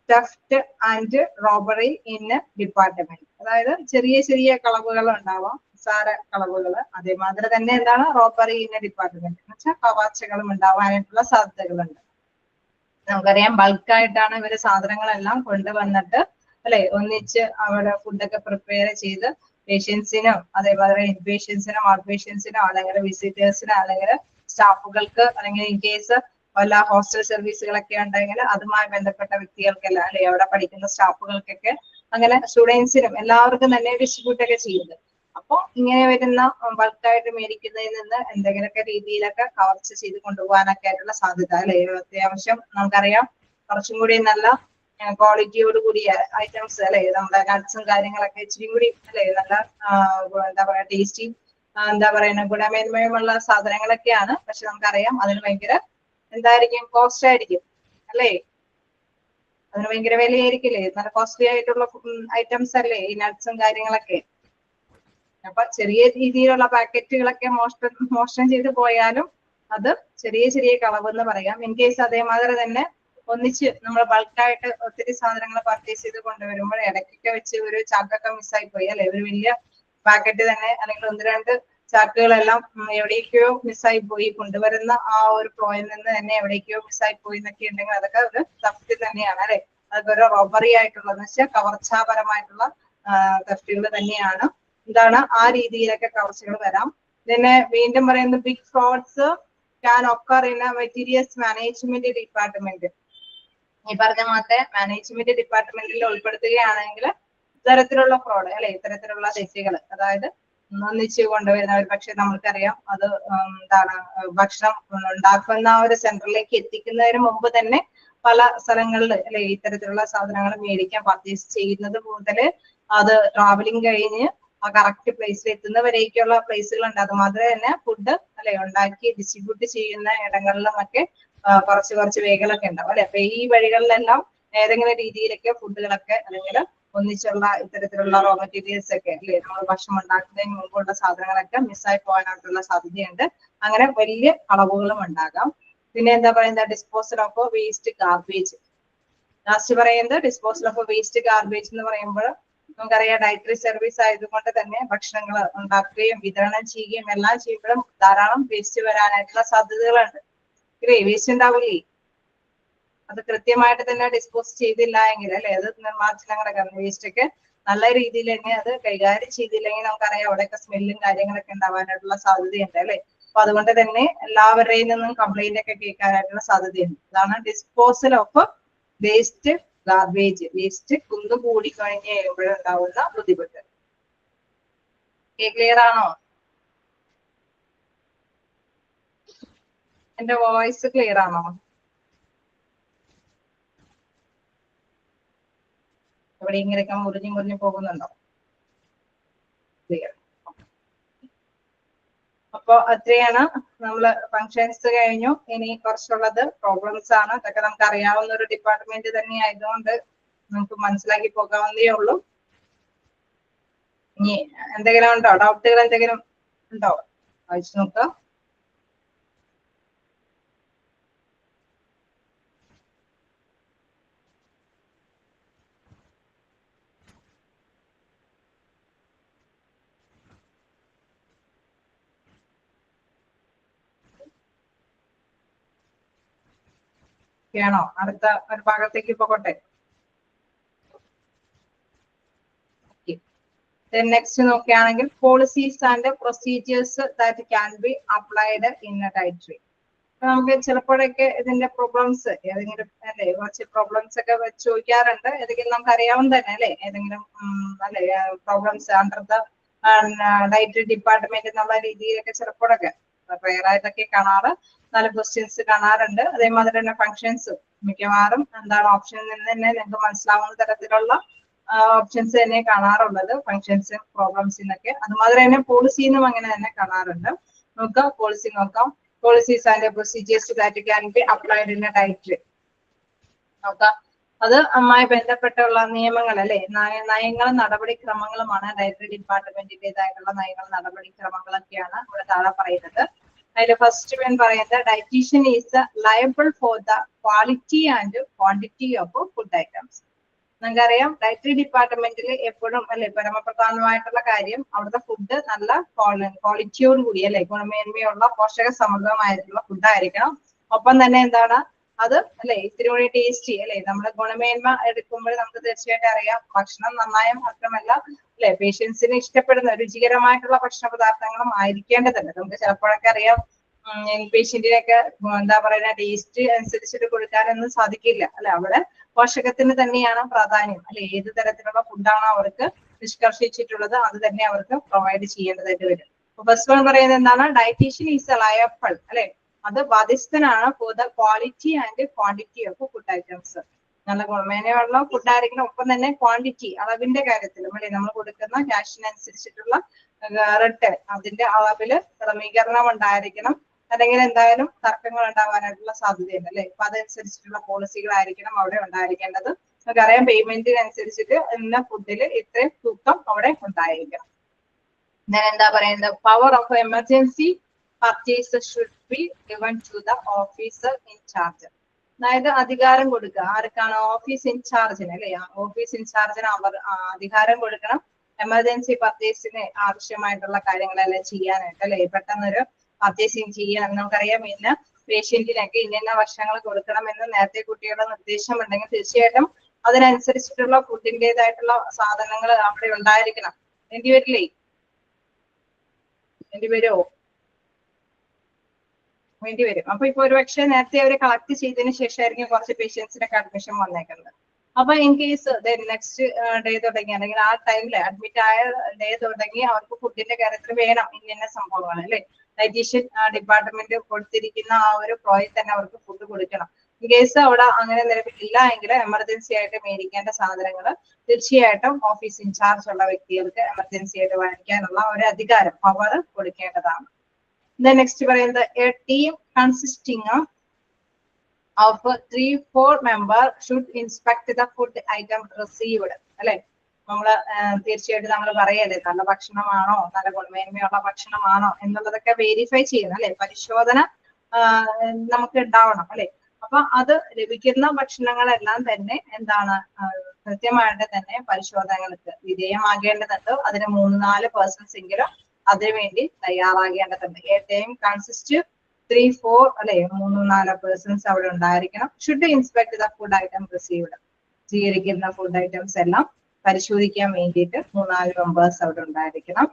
theft and robbery in department. അതായത് ചെറിയ ചെറിയ കളവുകൾ ഉണ്ടാവാം, സാര കളവുകൾ. അതേമാതിരി തന്നെ റോബറി ഇൻ ഡിപ്പാർട്ട്മെന്റ് എന്ന് വെച്ചാൽ കവാച്ചകളും ഉണ്ടാവാനായിട്ടുള്ള സാധ്യതകളുണ്ട്. നമുക്കറിയാം ബൾക്കായിട്ടാണ് ഇവര് സാധനങ്ങളെല്ലാം കൊണ്ടുവന്നിട്ട് അല്ലെ ഒന്നിച്ച് അവിടെ ഫുഡൊക്കെ പ്രിപ്പയർ ചെയ്ത് പേഷ്യൻസിനും അതേപോലെ ഇൻപേഷ്യൻസിനും ഔട്ട് പേഷ്യൻസിനും അല്ലെങ്കിൽ വിസിറ്റേഴ്സിനും അല്ലെങ്കിൽ സ്റ്റാഫുകൾക്ക് അല്ലെങ്കിൽ ഇൻ കേസ് വല്ല ഹോസ്റ്റൽ സർവീസുകളൊക്കെ ഉണ്ടെങ്കിൽ അതുമായി ബന്ധപ്പെട്ട വ്യക്തികൾക്കെല്ലാം അല്ലെ അവിടെ പഠിക്കുന്ന സ്റ്റാഫുകൾക്കൊക്കെ അങ്ങനെ സ്റ്റുഡൻസിനും എല്ലാവർക്കും തന്നെ ഡിസ്ട്രിബ്യൂട്ട് ഒക്കെ ചെയ്യുന്നത്. അപ്പോൾ ഇങ്ങനെ വരുന്ന ബൾക്കായിട്ട് മേടിക്കുന്നതിൽ നിന്ന് എന്തെങ്കിലുമൊക്കെ രീതിയിലൊക്കെ കവർച്ച ചെയ്ത് കൊണ്ടുപോകാനൊക്കെ ആയിട്ടുള്ള സാധ്യത അല്ലെ. അത്യാവശ്യം നമുക്കറിയാം കുറച്ചും കൂടി നല്ല ക്വാളിറ്റിയോട് കൂടിയ ഐറ്റംസ് അല്ലെ, നമ്മുടെ നട്ട്സും കാര്യങ്ങളൊക്കെ ഇച്ചിരി കൂടി അല്ലെ നല്ല ടേസ്റ്റി എന്താ പറയുക ഗുണമേന്മയുമുള്ള സാധനങ്ങളൊക്കെയാണ്. പക്ഷെ നമുക്കറിയാം അതിന് ഭയങ്കര എന്തായിരിക്കും കോസ്റ്റ് ആയിരിക്കും അല്ലേ? അതിന് ഭയങ്കര വിലയായിരിക്കില്ലേ? നല്ല കോസ്റ്റ്ലി ആയിട്ടുള്ള ഐറ്റംസ് അല്ലേ ഈ നട്ട്സും കാര്യങ്ങളൊക്കെ. അപ്പൊ ചെറിയ രീതിയിലുള്ള പാക്കറ്റുകളൊക്കെ മോഷണം ചെയ്ത് പോയാലും അത് ചെറിയ ചെറിയ കളവ് എന്ന് പറയാം. ഇൻ കേസ് അതേമാതിരി തന്നെ ഒന്നിച്ച് നമ്മൾ ബൾക്കായിട്ട് ഒത്തിരി സാധനങ്ങൾ പർച്ചേസ് ചെയ്ത് കൊണ്ടുവരുമ്പോൾ ഇടയ്ക്കൊക്കെ വെച്ച് ഒരു ചാക്കൊക്കെ മിസ്സായി പോയി അല്ലെ, ഒരു വലിയ പാക്കറ്റ് തന്നെ അല്ലെങ്കിൽ 1-2 ചാക്കുകളെല്ലാം എവിടേക്കോ മിസ്സായി പോയി, കൊണ്ടുവരുന്ന ആ ഒരു ഫ്ലോയിൽ നിന്ന് തന്നെ എവിടേക്കോ മിസ്സായി പോയി എന്നൊക്കെ ഉണ്ടെങ്കിൽ അതൊക്കെ ഒരു തഫ്റ്റ് തന്നെയാണ് അല്ലെ. അതൊക്കെ ഒരു റോബറി ആയിട്ടുള്ളതെന്ന് വെച്ചാൽ കവർച്ചാപരമായിട്ടുള്ള തഫ്റ്റുകൾ തന്നെയാണ്. എന്താണ് ആ രീതിയിലൊക്കെ കവർച്ചകൾ വരാം. പിന്നെ വീണ്ടും പറയുന്നത് big frauds can occur in a materials management department. ഈ പറഞ്ഞ മാത്രമേ മാനേജ്മെന്റ് ഡിപ്പാർട്ട്മെന്റിൽ ഉൾപ്പെടുത്തുകയാണെങ്കിൽ ഇത്തരത്തിലുള്ള ഫ്രോഡ് അല്ലെ, ഇത്തരത്തിലുള്ള തെറ്റുകൾ, അതായത് ഒന്നിച്ച് കൊണ്ടുവരുന്നവർ പക്ഷെ നമുക്കറിയാം അത് എന്താണ് ഭക്ഷണം ഉണ്ടാക്കുന്ന ഒരു സെന്ററിലേക്ക് എത്തിക്കുന്നതിന് മുമ്പ് തന്നെ പല സ്ഥലങ്ങളിൽ അല്ലെ ഇത്തരത്തിലുള്ള സാധനങ്ങൾ മേടിക്കാൻ പർച്ചേസ് ചെയ്യുന്നത് മുതൽ അത് ട്രാവലിംഗ് കഴിഞ്ഞ് ആ കറക്റ്റ് പ്ലേസിൽ എത്തുന്നവരേക്കുള്ള പ്ലേസുകൾ ഉണ്ട്. അത് മാത്രമേ തന്നെ ഫുഡ് അല്ലെ ഉണ്ടാക്കി ഡിസ്ട്രിബ്യൂട്ട് ചെയ്യുന്ന ഇടങ്ങളിലും ഒക്കെ കുറച്ച് വേഗങ്ങളൊക്കെ ഉണ്ടാവും അല്ലെ. അപ്പൊ ഈ വഴികളിലെല്ലാം ഏതെങ്കിലും രീതിയിലൊക്കെ ഫുഡുകളൊക്കെ അല്ലെങ്കിൽ ഒന്നിച്ചുള്ള ഇത്തരത്തിലുള്ള റോ മെറ്റീരിയൽസ് ഒക്കെ അല്ലെ നമ്മൾ ഭക്ഷണം ഉണ്ടാക്കുന്നതിന് മുമ്പുള്ള സാധനങ്ങളൊക്കെ മിസ്സായി പോകാനായിട്ടുള്ള സാധ്യതയുണ്ട്. അങ്ങനെ വലിയ കളവുകളും ഉണ്ടാകാം. പിന്നെ എന്താ പറയുന്നത് disposal of waste garbage. Last പറയുന്നത് ഡിസ്പോസൽ ഓഫ് വേസ്റ്റ് ഗാർബേജ് എന്ന് പറയുമ്പോൾ നമുക്കറിയാം ഡയറ്ററി സർവീസ് ആയതുകൊണ്ട് തന്നെ ഭക്ഷണങ്ങൾ ഉണ്ടാക്കുകയും വിതരണം ചെയ്യുകയും എല്ലാം ചെയ്യുമ്പോഴും ധാരാളം വേസ്റ്റ് വരാനായിട്ടുള്ള സാധ്യതകളുണ്ട്. ഇല്ലേ, വേസ്റ്റ് ഉണ്ടാവില്ലേ? അത് കൃത്യമായിട്ട് തന്നെ ഡിസ്പോസ് ചെയ്തില്ല എങ്കിൽ അല്ലെ, അത് നിർമ്മാർജ്ജനങ്ങളൊക്കെ വേസ്റ്റ് ഒക്കെ നല്ല രീതിയിൽ തന്നെ അത് കൈകാര്യം ചെയ്തില്ലെങ്കിൽ നമുക്കറിയാം അവിടെയൊക്കെ സ്മെല്ലും കാര്യങ്ങളൊക്കെ ഉണ്ടാവാനായിട്ടുള്ള സാധ്യതയുണ്ട് അല്ലെ. അപ്പൊ അതുകൊണ്ട് തന്നെ എല്ലാവരുടെയും നിന്നും കംപ്ലൈന്റ് ഒക്കെ കേൾക്കാനായിട്ടുള്ള സാധ്യതയുണ്ട്. അതാണ് disposal of waste garbage. Waste കുന്നുകൂടി കഴിഞ്ഞ് കഴിയുമ്പോഴുണ്ടാവുന്ന ബുദ്ധിമുട്ട്. ക്ലിയർ ആണോ? എന്റെ വോയിസ് ക്ലിയർ ആണോ? ഇവിടെ ഇങ്ങനെയൊക്കെ മുറിഞ്ഞു പോകുന്നുണ്ടോ? ക്ലിയർ. അപ്പൊ അത്രയാണ് നമ്മള് ഫങ്ഷൻസ് കഴിഞ്ഞു. ഇനി കുറച്ചുള്ളത് പ്രോബ്ലംസ് ആണ്. അതൊക്കെ നമുക്ക് അറിയാവുന്ന ഒരു ഡിപ്പാർട്ട്മെന്റ് തന്നെ ആയതുകൊണ്ട് നമുക്ക് മനസ്സിലാക്കി പോകാവുന്നതേ ഉള്ളൂ. ഇനി എന്തെങ്കിലും ഉണ്ടോ? ഡൗട്ടുകൾ എന്തെങ്കിലും ഉണ്ടോ? വായിച്ചു നോക്കാം. ണോ? അടുത്ത ഒരു ഭാഗത്തേക്ക് പോകട്ടെ. നെക്സ്റ്റ് നോക്കുകയാണെങ്കിൽ policies and procedures that can be applied in A dietary. നമുക്ക് ചിലപ്പോഴൊക്കെ ഇതിന്റെ പ്രോബ്ലംസ് ഏതെങ്കിലും അല്ലെ കുറച്ച് പ്രോബ്ലംസ് ഒക്കെ വെച്ച് ചോദിക്കാറുണ്ട്. ഏതെങ്കിലും നമുക്ക് അറിയാവുന്ന തന്നെ അല്ലെ ഏതെങ്കിലും അല്ലെ problems under the dietary department എന്നുള്ള രീതിയിലൊക്കെ ചിലപ്പോഴൊക്കെ റെയർ ആയിട്ടൊക്കെ കാണാറ് 4 ക്വസ്റ്റ്യൻസ് കാണാറുണ്ട്. അതേമാതിരി തന്നെ ഫങ്ഷൻസ് മിക്കവാറും എന്താണ് ഓപ്ഷനിൽ നിന്ന് തന്നെ നിങ്ങൾക്ക് മനസ്സിലാവുന്ന തരത്തിലുള്ള ഓപ്ഷൻസ് തന്നെ കാണാറുള്ളത് ഫങ്ഷൻസ് പ്രോബ്ലംസിനൊക്കെ. അതുമാതിരി തന്നെ പോളിസിന്നും അങ്ങനെ തന്നെ കാണാറുണ്ട്. നോക്കാം പോളിസി നോക്കാം. Policies and procedures that can be applied in A dietary നോക്കാം. അത് അതുമായി ബന്ധപ്പെട്ടുള്ള നിയമങ്ങൾ അല്ലെ, നയങ്ങളും നടപടിക്രമങ്ങളുമാണ് ഡയറ്ററി ഡിപ്പാർട്ട്മെന്റിന്റേതായിട്ടുള്ള നയങ്ങളും നടപടിക്രമങ്ങളൊക്കെയാണ് ഇവിടെ താഴെ പറയുന്നത്. അതിൽ ഫസ്റ്റ് വൺ പറയുന്നത് dietitian is liable for the quality and quantity of food items. നമുക്കറിയാം ഡയറ്ററി ഡിപ്പാർട്ട്മെന്റിൽ എപ്പോഴും അല്ലെ പരമപ്രധാനമായിട്ടുള്ള കാര്യം അവിടുത്തെ ഫുഡ് നല്ല ക്വാളിറ്റിയോട് കൂടി അല്ലെ ഗുണമേന്മയുള്ള പോഷക സമൃദ്ധമായിട്ടുള്ള ഫുഡ് ആയിരിക്കണം. ഒപ്പം തന്നെ എന്താണ് അത് അല്ലെ ഇത്തിരി കൂടി ടേസ്റ്റി അല്ലെ. നമ്മൾ ഗുണമേന്മ എടുക്കുമ്പോൾ നമുക്ക് തീർച്ചയായിട്ടും അറിയാം ഭക്ഷണം നന്നായ മാത്രമല്ല അല്ലെ പേഷ്യൻസിന് ഇഷ്ടപ്പെടുന്ന രുചികരമായിട്ടുള്ള ഭക്ഷണ പദാർത്ഥങ്ങളും ആയിരിക്കേണ്ടതുണ്ട്. നമുക്ക് ചിലപ്പോഴൊക്കെ അറിയാം പേഷ്യന്റിനൊക്കെ എന്താ പറയുക ടേസ്റ്റ് അനുസരിച്ചിട്ട് കൊടുക്കാനൊന്നും സാധിക്കില്ല അല്ലെ. അവിടെ പോഷകത്തിന് തന്നെയാണ് പ്രാധാന്യം അല്ലെ. ഏത് തരത്തിലുള്ള ഫുഡാണോ അവർക്ക് നിഷ്കർഷിച്ചിട്ടുള്ളത് അത് തന്നെ അവർക്ക് പ്രൊവൈഡ് ചെയ്യേണ്ടതായിട്ട് വരും. ഫസ്റ്റ് വൺ പറയുന്നത് എന്താണ് ഡയറ്റീഷ്യൻ ഈസ് ലയബിൾ അല്ലെ, അത് ബാധ്യസ്ഥനാണ് for the quality and quantity of food items. നല്ല ഗുണമേന്മയുള്ള ഫുഡ് ആയിരിക്കണം. ഒപ്പം തന്നെ ക്വാണ്ടിറ്റി അളവിന്റെ കാര്യത്തിലും അല്ലെ നമ്മൾ കൊടുക്കുന്ന ക്യാഷിനനുസരിച്ചിട്ടുള്ള റിട്ടേൺ അതിന്റെ അളവില് ക്രമീകരണം ഉണ്ടായിരിക്കണം, അല്ലെങ്കിൽ എന്തായാലും തർക്കങ്ങൾ ഉണ്ടാവാനായിട്ടുള്ള സാധ്യതയുണ്ട് അല്ലെ. അപ്പൊ അതനുസരിച്ചിട്ടുള്ള പോളിസികളായിരിക്കണം അവിടെ ഉണ്ടായിരിക്കേണ്ടത്. നമുക്കറിയാം പേയ്മെന്റിനനുസരിച്ചിട്ട് ഇന്ന ഫുഡില് ഇത്രയും തൂക്കം അവിടെ ഉണ്ടായിരിക്കണം. ഞാൻ എന്താ പറയുന്നത്, power of emergency purchase should be given to the officer in charge. അതായത് അധികാരം കൊടുക്കുക ആർക്കാണ്, ഓഫീസ് ഇൻചാർജിന് അല്ലെ. ഓഫീസ് ഇൻചാർജിന് അവർ അധികാരം കൊടുക്കണം എമർജൻസി പർച്ചേസിന് ആവശ്യമായിട്ടുള്ള കാര്യങ്ങളെല്ലാം ചെയ്യാനായിട്ട് അല്ലെ. പെട്ടെന്നൊരു പർച്ചേസിങ് ചെയ്യാൻ നമുക്കറിയാം ഇന്ന പേഷ്യന്റിനൊക്കെ ഇന്ന ഭക്ഷണങ്ങൾ കൊടുക്കണം എന്ന് നേരത്തെ കുട്ടികളുടെ നിർദ്ദേശം ഉണ്ടെങ്കിൽ തീർച്ചയായിട്ടും അതിനനുസരിച്ചിട്ടുള്ള ഫുഡിൻ്റെതായിട്ടുള്ള സാധനങ്ങൾ അവിടെ ഉണ്ടായിരിക്കണം. വേണ്ടിവരില്ലേ? വേണ്ടിവരുമോ? വേണ്ടിവരും. അപ്പൊ ഇപ്പൊ ഒരു പക്ഷേ നേരത്തെ അവർ കളക്ട് ചെയ്തതിന് ശേഷമായിരിക്കും കുറച്ച് പേഷ്യൻസിനൊക്കെ അഡ്മിഷൻ വന്നേക്കുന്നത്. അപ്പൊ ഇൻ കേസ് നെക്സ്റ്റ് ഡേ തുടങ്ങി അല്ലെങ്കിൽ ആ ടൈമിൽ അഡ്മിറ്റ് ആയ ഡേ തുടങ്ങി അവർക്ക് ഫുഡിന്റെ കാര്യത്തിൽ വേണം ഇന്ന സംഭവങ്ങൾ അല്ലെ. ഡയറ്റീഷ്യൻ ഡിപ്പാർട്ട്മെന്റ് കൊടുത്തിരിക്കുന്ന ആ ഒരു ഫ്ലോയിൽ തന്നെ അവർക്ക് ഫുഡ് കൊടുക്കണം. ഇൻ കേസ് അവിടെ അങ്ങനെ നിലവിലില്ല എങ്കിൽ എമർജൻസി ആയിട്ട് മേടിക്കേണ്ട സാധനങ്ങൾ തീർച്ചയായിട്ടും ഓഫീസ് ഇൻചാർജ് ഉള്ള വ്യക്തികൾക്ക് എമർജൻസി ആയിട്ട് വാങ്ങിക്കാനുള്ള ഒരു അധികാരം പവർ കൊടുക്കേണ്ടതാണ്. നെക്സ്റ്റ് പറയുന്നത് A team consisting of 3-4 member should inspect the food item received അല്ലെ. നമ്മള് തീർച്ചയായിട്ടും നമ്മൾ പറയല്ലേ നല്ല ഭക്ഷണമാണോ, നല്ല ഗുണമേന്മയുള്ള ഭക്ഷണമാണോ എന്നുള്ളതൊക്കെ വെരിഫൈ ചെയ്യണം അല്ലെ. പരിശോധന നമുക്ക് ഉണ്ടാവണം അല്ലെ. അപ്പൊ അത് ലഭിക്കുന്ന ഭക്ഷണങ്ങളെല്ലാം തന്നെ എന്താണ് കൃത്യമായിട്ട് തന്നെ പരിശോധനകൾക്ക് വിധേയമാകേണ്ടതുണ്ട്. അതിന് 3-4 പേഴ്സൺസ് എങ്കിലും അതിനുവേണ്ടി തയ്യാറാകേണ്ടതുണ്ട്. എ ടൈം കൺസിസ്റ്റ് 3-4 അല്ലെ 3-4 പേഴ്സൺസ് അവിടെ ഉണ്ടായിരിക്കണം. Should inspect the food item received. സ്വീകരിക്കുന്ന ഫുഡ് ഐറ്റംസ് എല്ലാം പരിശോധിക്കാൻ വേണ്ടിയിട്ട് 3-4 മെമ്പേഴ്സ് അവിടെ ഉണ്ടായിരിക്കണം.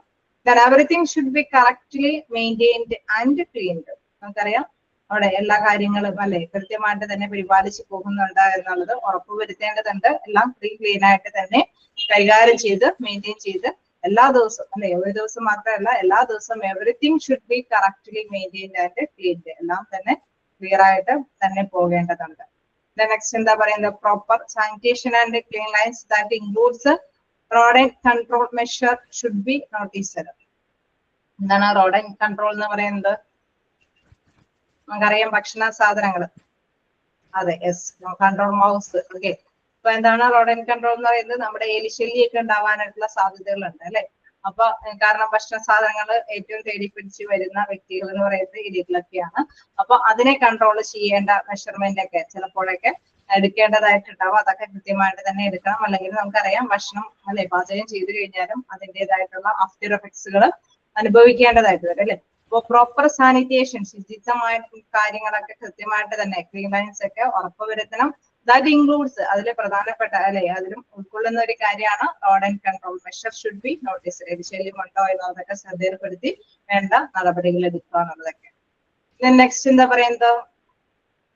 Everything should be correctly maintained and cleaned. നമുക്കറിയാം അവിടെ എല്ലാ കാര്യങ്ങളും അല്ലെ കൃത്യമായിട്ട് തന്നെ പരിപാലിച്ചു പോകുന്നുണ്ട് എന്നുള്ളത് ഉറപ്പുവരുത്തേണ്ടതുണ്ട്. എല്ലാം ക്ലീൻ ആയിട്ട് തന്നെ കൈകാര്യം ചെയ്ത് മെയിൻറ്റെയിൻ ചെയ്ത് എല്ലാ ദിവസവും അല്ലെ, ഒരു ദിവസം മാത്രമല്ല എല്ലാ ദിവസവും everything should be correctly maintained and cleaned. എല്ലാം തന്നെ ക്ലിയർ ആയിട്ട് തന്നെ പോകേണ്ടതുണ്ട്. നെക്സ്റ്റ് എന്താ പറയുന്നത്, proper sanitation and clean lines that includes road and control measure should B noticed. എന്താണ് റോഡ് ആൻഡ് കൺട്രോൾ എന്ന് പറയുന്നത്? നമുക്കറിയാം ഭക്ഷണ സാധനങ്ങൾ, അതെ യെസ് കൺട്രോൾ മൗസ്. ഓക്കെ, അപ്പൊ എന്താണ് റോഡ് ആൻഡ് കൺട്രോൾ എന്ന് പറയുന്നത്? നമ്മുടെ എലിശല്യൊക്കെ ഉണ്ടാവാനായിട്ടുള്ള സാധ്യതകളുണ്ട് അല്ലെ. അപ്പൊ കാരണം ഭക്ഷണ സാധനങ്ങൾ ഏറ്റവും തേടിപ്പിടിച്ച് വരുന്ന വ്യക്തികൾ എന്ന് പറയുന്നത് എലികളൊക്കെയാണ്. അപ്പൊ അതിനെ കൺട്രോൾ ചെയ്യേണ്ട മെഷർമെന്റ് ഒക്കെ ചിലപ്പോഴൊക്കെ എടുക്കേണ്ടതായിട്ടുണ്ടാവും. അതൊക്കെ കൃത്യമായിട്ട് തന്നെ എടുക്കണം. അല്ലെങ്കിൽ നമുക്കറിയാം ഭക്ഷണം അല്ലെ പാചകം ചെയ്തു കഴിഞ്ഞാലും അതിൻ്റെതായിട്ടുള്ള ആഫ്റ്റർ എഫക്ട്സുകൾ അനുഭവിക്കേണ്ടതായിട്ട് വരും അല്ലെ. അപ്പൊ പ്രോപ്പർ സാനിറ്റേഷൻ ശുചിത്വമായ കാര്യങ്ങളൊക്കെ കൃത്യമായിട്ട് തന്നെ ക്ലീൻ ലൈൻസ് ഒക്കെ ഉറപ്പുവരുത്തണം. ദാറ്റ് ഇൻക്ലൂഡ്സ് അതിൽ പ്രധാനപ്പെട്ട അല്ലെ അതിലും ഉൾക്കൊള്ളുന്ന ഒരു കാര്യമാണ് rodent control measure should be noticed. എലിശല്യം ഉണ്ടോ എന്നുള്ളതൊക്കെ ശ്രദ്ധയിൽപ്പെടുത്തി വേണ്ട നടപടികൾ എടുക്കുക എന്നുള്ളതൊക്കെ. നെക്സ്റ്റ് എന്താ പറയുന്നത്,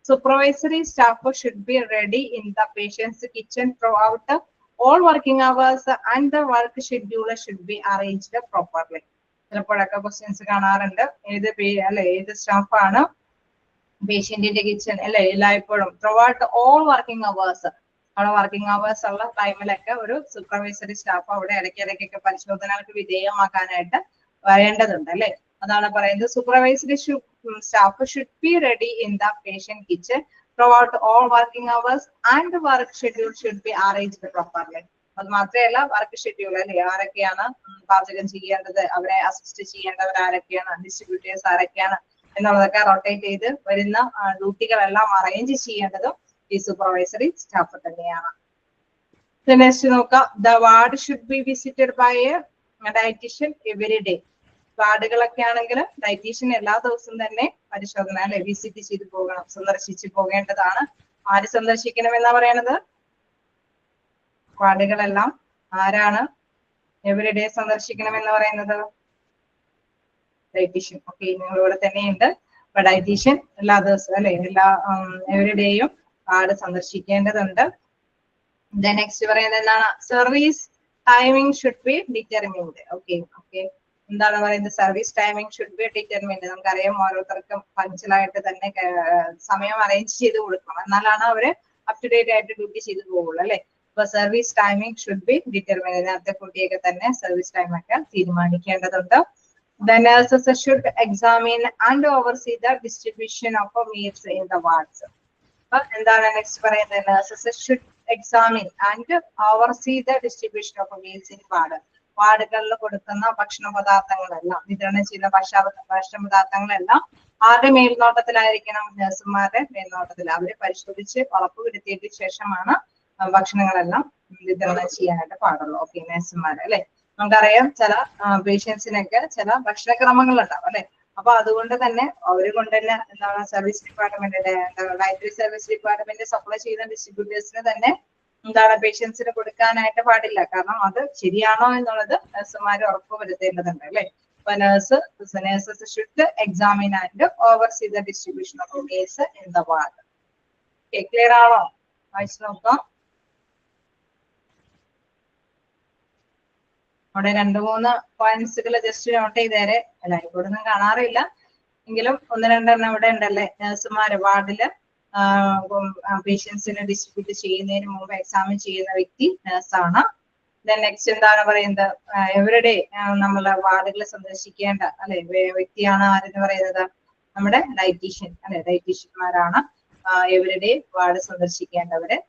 supervisory staff should be ready in the patients kitchen throughout all working hours and the work schedule should be arranged properly. ചിലപ്പോഴൊക്കെ ക്വസ്റ്റ്യൻസ് കാണാറുണ്ട്, ഏത് സ്റ്റാഫാണ് പേഷ്യന്റിന്റെ കിച്ചൺ അല്ലെ എല്ലായ്പ്പോഴും throughout all working hours, അവിടെ വർക്കിംഗ് അവേഴ്സ് ഉള്ള ടൈമിലൊക്കെ ഒരു സൂപ്പർവൈസറി സ്റ്റാഫ് അവിടെ ഇടയ്ക്കിടയ്ക്കൊക്കെ പരിശോധനകൾക്ക് വിധേയമാക്കാനായിട്ട് വരേണ്ടതുണ്ട് അല്ലെ. അതാണ് പറയുന്നത് supervisory staff should be ready in the patient kitchen throughout all working hours and work schedule should be arranged properly. അത് മാത്രമല്ല വർക്ക് ഷെഡ്യൂൾ അല്ലെ ആരൊക്കെയാണ് പാചകം ചെയ്യേണ്ടത്, അവരെ അസിസ്റ്റ് ചെയ്യേണ്ടവർ ആരൊക്കെയാണ്, ഡിസ്ട്രിബ്യൂട്ടേഴ്സ് ആരൊക്കെയാണ് എന്നുള്ളതൊക്കെ റൊട്ടേറ്റ് ചെയ്ത് വരുന്ന ഡ്യൂട്ടികളെല്ലാം അറേഞ്ച് ചെയ്യേണ്ടതും ഈ സൂപ്പർവൈസറി സ്റ്റാഫ് തന്നെയാണ്. നെക്സ്റ്റ് നോക്കാം, the ward should be visited by a dietician every day. വാർഡുകളൊക്കെ ആണെങ്കിൽ ഡയറ്റീഷ്യൻ എല്ലാ ദിവസവും തന്നെ പരിശോധന അല്ലെ വിസിറ്റ് ചെയ്ത് പോകണം, സന്ദർശിച്ച് പോകേണ്ടതാണ്. ആര് സന്ദർശിക്കണം എന്നാ പറയണത്? വാർഡുകളെല്ലാം ആരാണ് എവരി ഡേ സന്ദർശിക്കണം എന്ന് പറയുന്നത്? ഡയറ്റീഷ്യൻ. ഓക്കെ, നിങ്ങളിവിടെ തന്നെയുണ്ട്. അപ്പൊ ഡയറ്റീഷ്യൻ എല്ലാ ദിവസവും അല്ലെ എല്ലാ എവരി ഡേയും വാർഡ് സന്ദർശിക്കേണ്ടതുണ്ട്. നെക്സ്റ്റ് പറയുന്നത് എന്താണ്, service timing should be determined. Okay okay, എന്താണ് പറയുന്നത്, service timing should be determined. നമുക്കറിയാം ഓരോരുത്തർക്കും പഞ്ചലായിട്ട് തന്നെ സമയം അറേഞ്ച് ചെയ്ത് കൊടുക്കണം, എന്നാലാണ് അവര് അപ് ടു ഡേറ്റ് ആയിട്ട് ഡ്യൂട്ടി ചെയ്ത് പോകുള്ളൂ അല്ലെ. അപ്പൊ service timing should be determine. നേരത്തെ കുട്ടിയൊക്കെ തന്നെ സർവീസ് ടൈം ഒക്കെ തീരുമാനിക്കേണ്ടതുണ്ട്. The nurses should examine and oversee the distribution of meals in the wards. അപ്പൊ എന്താണ് നെക്സ്റ്റ് പറയുന്നത്? Nurses should examine and oversee the distribution of meals in ward. വാർഡുകളിൽ കൊടുക്കുന്ന ഭക്ഷണ പദാർത്ഥങ്ങളെല്ലാം, വിതരണം ചെയ്യുന്ന ഭക്ഷണ പദാർത്ഥങ്ങളെല്ലാം ആരുടെ മേൽനോട്ടത്തിലായിരിക്കണം? നഴ്സുമാരുടെ മേൽനോട്ടത്തിൽ. അവരെ പരിശോധിച്ച് ഉറപ്പുവരുത്തിയതിനു ശേഷമാണ് ഭക്ഷണങ്ങളെല്ലാം വിതരണം ചെയ്യാനായിട്ട് പാടുള്ളൂ. ഓക്കെ, നഴ്സുമാർ അല്ലെ. നമുക്കറിയാം ചില പേഷ്യൻസിനൊക്കെ ചില ഭക്ഷണക്രമങ്ങൾ ഉണ്ടാവും അല്ലെ. അപ്പൊ അതുകൊണ്ട് തന്നെ അവര് കൊണ്ട് തന്നെ എന്താണ് സർവീസ് ഡിപ്പാർട്ട്മെന്റിന്റെ ഡയറ്ററി സർവീസ് ഡിപ്പാർട്ട്മെന്റ് സപ്ലൈ ചെയ്യുന്ന ഡിസ്ട്രിബ്യൂട്ടേഴ്സിന് തന്നെ എന്താണ് പേഷ്യൻസിന് കൊടുക്കാനായിട്ട് പാടില്ല. കാരണം അത് ശരിയാണോ എന്നുള്ളത് നഴ്സുമാർ ഉറപ്പുവരുത്തേണ്ടതുണ്ട് അല്ലെ. അപ്പൊ nurses should examine and oversee the distribution of meals in the ward. Clear ആണോ? വായിച്ചു നോക്കാം. അവിടെ 2-3 പോയിന്റ്സുകൾ ജസ്റ്റ് നോട്ട് ചെയ്തേരെ. എല്ലാവരും കൂടെ ഒന്നും കാണാറില്ല എങ്കിലും 1-2 ഇവിടെ ഉണ്ടല്ലേ. നഴ്സുമാര് വാർഡില് പേഷ്യൻസിനെ ഡിസ്ട്രിബ്യൂട്ട് ചെയ്യുന്നതിന് മുമ്പ് എക്സാമിൻ ചെയ്യുന്ന വ്യക്തി നഴ്സാണ്. നെക്സ്റ്റ് എന്താണ് പറയുന്നത്? എവരിഡേ നമ്മളെ വാർഡുകൾ സന്ദർശിക്കേണ്ട അല്ലെ വ്യക്തിയാണ് ആരെന്ന് പറയുന്നത്? നമ്മുടെ ഡയറ്റീഷ്യൻ അല്ലെ. ഡയറ്റീഷ്യന്മാരാണ് എവരിഡേ വാർഡ് സന്ദർശിക്കേണ്ടവര്.